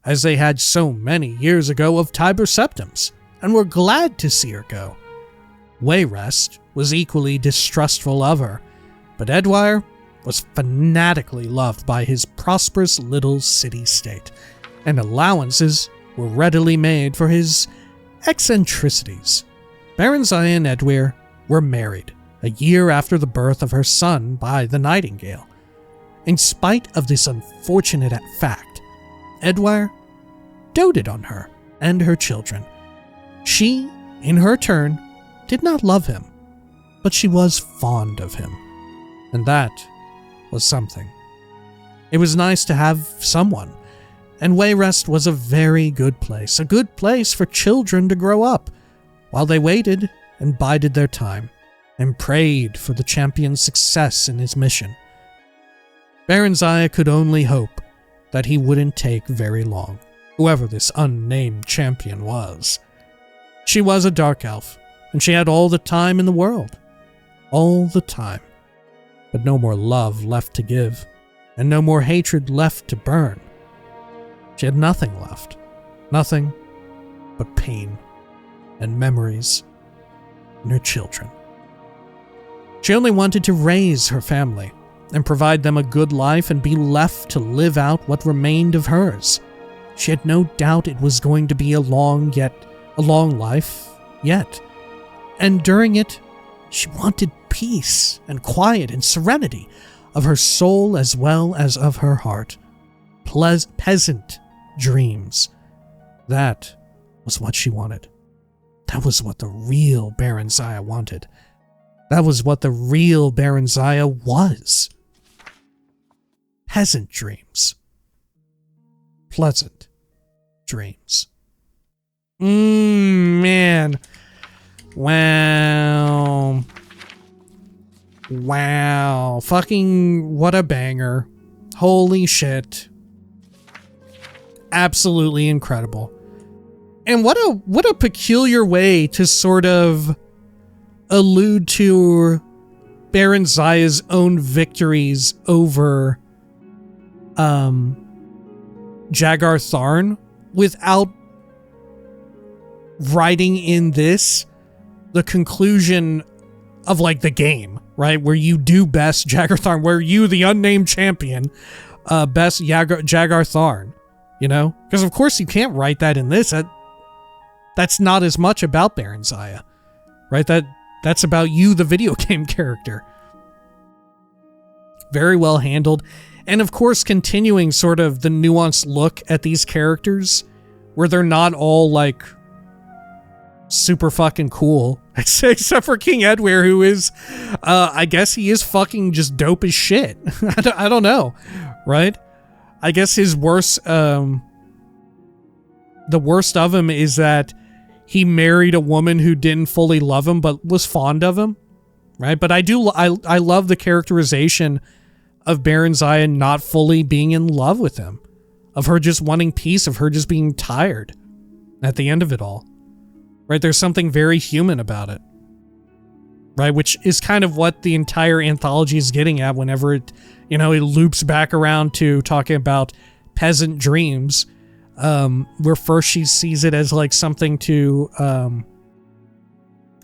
as they had so many years ago of Tiber Septims, and were glad to see her go. Wayrest was equally distrustful of her, but Edwyr was fanatically loved by his prosperous little city-state, and allowances were readily made for his eccentricities. Baronzia and Edwyr were married a year after the birth of her son by the Nightingale. In spite of this unfortunate fact, Edwyr doted on her and her children. She, in her turn, did not love him, but she was fond of him, and that was something. It was nice to have someone, and Wayrest was a very good place for children to grow up, while they waited and bided their time, and prayed for the champion's success in his mission. Baronzia could only hope that he wouldn't take very long, whoever this unnamed champion was. She was a dark elf, and she had all the time in the world. All the time. But no more love left to give, and no more hatred left to burn. She had nothing left. Nothing but pain and memories and her children. She only wanted to raise her family and provide them a good life and be left to live out what remained of hers. She had no doubt it was going to be a long life yet. And during it, she wanted peace and quiet and serenity of her soul as well as of her heart. Peasant dreams. That was what she wanted. That was what the real Baronzia wanted. That was what the real Baronzia was. Peasant dreams. Pleasant dreams. Man. Wow. Wow. Fucking what a banger. Holy shit. Absolutely incredible. And what a peculiar way to sort of allude to Baron Zaya's own victories over Jagar Tharn without writing in this the conclusion of like the game, right? Where you do best Jagar Tharn, where you, the unnamed champion, best Jagar Tharn, you know? Because of course you can't write that in this. That's not as much about Baron Zaya, right? That's about you, the video game character. Very well handled. And of course, continuing sort of the nuanced look at these characters, where they're not all like super fucking cool, except for King Edwir, who is, I guess he is fucking just dope as shit. I don't know, right? I guess his worst, the worst of him is that he married a woman who didn't fully love him, but was fond of him, right? But I love the characterization of Baron Zaya not fully being in love with him, of her just wanting peace, of her just being tired at the end of it all, right? There's something very human about it, right? Which is kind of what the entire anthology is getting at whenever it, you know, it loops back around to talking about peasant dreams, where first she sees it as like something to, I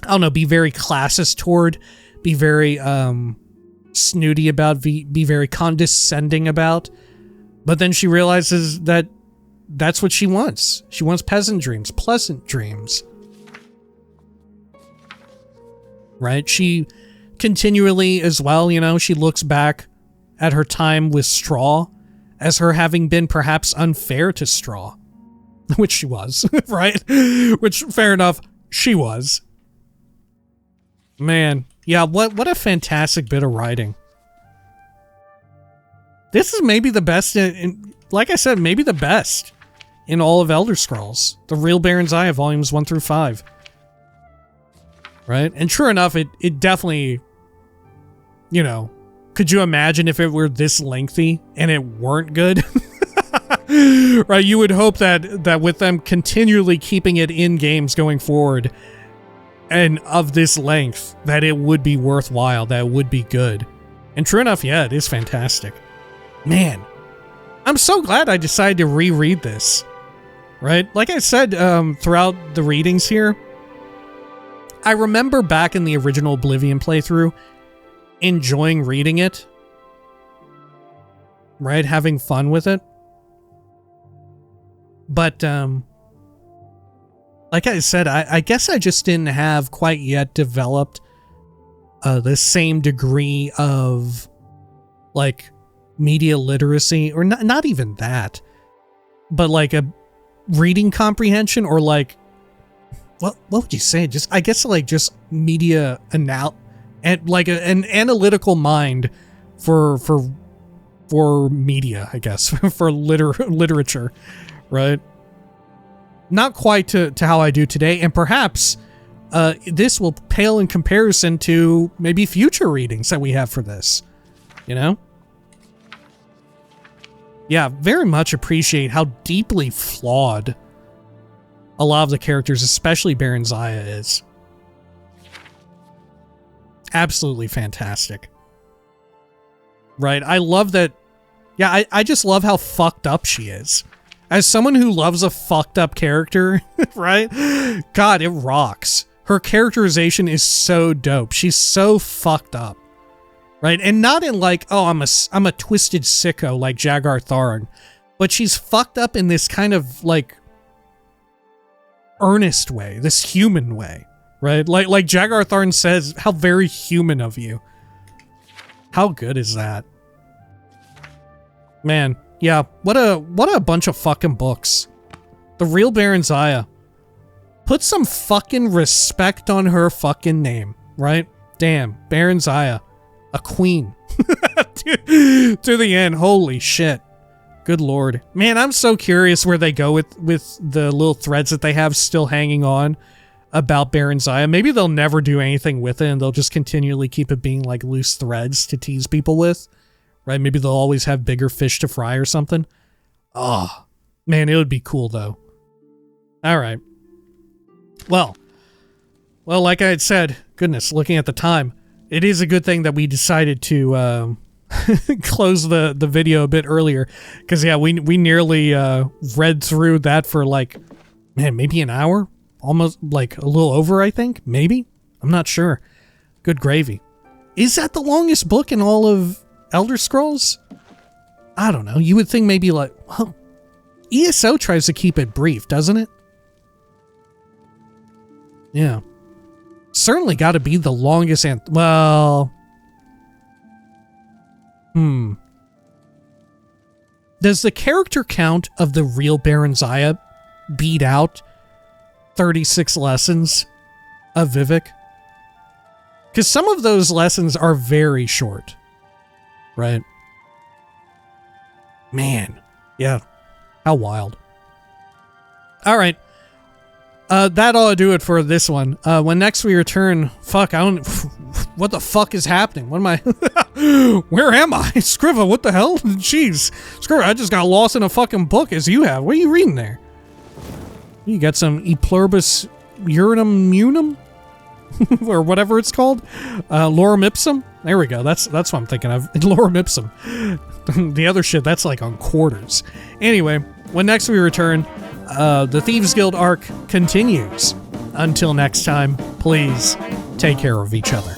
don't know, be very classist toward, be very, snooty about, be very condescending about, but then she realizes that that's what she wants. She wants peasant dreams, pleasant dreams, right? She continually as well, you know, she looks back at her time with Straw as her having been perhaps unfair to Straw, which she was, right? Which, fair enough, she was. Man, yeah, what a fantastic bit of writing. This is maybe the best, like I said, maybe the best in all of Elder Scrolls. The Real Baron Zaya, volumes 1 through 5. Right? And sure enough, it definitely, you know, could you imagine if it were this lengthy and it weren't good? Right? You would hope that with them continually keeping it in games going forward, and of this length, that it would be worthwhile, that it would be good. And true enough, yeah, it is fantastic. Man, I'm so glad I decided to reread this. Right? Like I said, throughout the readings here, I remember back in the original Oblivion playthrough, enjoying reading it. Right? Having fun with it. But, like I said, I guess I just didn't have quite yet developed the same degree of, like, media literacy, or not even that, but like a reading comprehension, or like, what would you say? Just, I guess, like, just media and like an analytical mind for media, I guess, for literature, right? Not quite to how I do today, and perhaps this will pale in comparison to maybe future readings that we have for this, you know? Yeah, very much appreciate how deeply flawed a lot of the characters, especially Baron Zaya, is. Absolutely fantastic. Right? I love that. Yeah, I just love how fucked up she is. As someone who loves a fucked up character, right? God, it rocks. Her characterization is so dope. She's so fucked up. Right? And not in like, oh, I'm a twisted sicko like Jagar Tharn, but she's fucked up in this kind of like earnest way, this human way, right? Like Jagar Tharn says, how very human of you. How good is that? Man, yeah, what a bunch of fucking books. The Real Baron Zaya. Put some fucking respect on her fucking name, right? Damn, Baron Zaya. A queen. to the end. Holy shit. Good lord. Man, I'm so curious where they go with the little threads that they have still hanging on about Baron Zaya. Maybe they'll never do anything with it and they'll just continually keep it being like loose threads to tease people with. Right? Maybe they'll always have bigger fish to fry or something. Oh, man, it would be cool though. All right. Well, like I had said, goodness, looking at the time, it is a good thing that we decided to close the video a bit earlier, because yeah, we nearly read through that for like, man, maybe an hour, almost like a little over, I think, maybe. I'm not sure. Good gravy. Is that the longest book in all of Elder Scrolls? I don't know. You would think maybe like, well, ESO tries to keep it brief, doesn't it? Yeah. Certainly got to be the longest well... Does the character count of the real Baron Zaya beat out 36 lessons of Vivek? Because some of those lessons are very short. Right? Man. Yeah. How wild. All right. That ought to do it for this one. When next we return, fuck, I don't... What the fuck is happening? What am I... Where am I? Scriva, what the hell? Jeez. Scriva, I just got lost in a fucking book as you have. What are you reading there? You got some E pluribus urinum munum? Or whatever it's called? Lorem ipsum? There we go. That's what I'm thinking of. Lorem ipsum. The other shit, that's like on quarters. Anyway, when next we return, the Thieves Guild arc continues. Until next time, please take care of each other.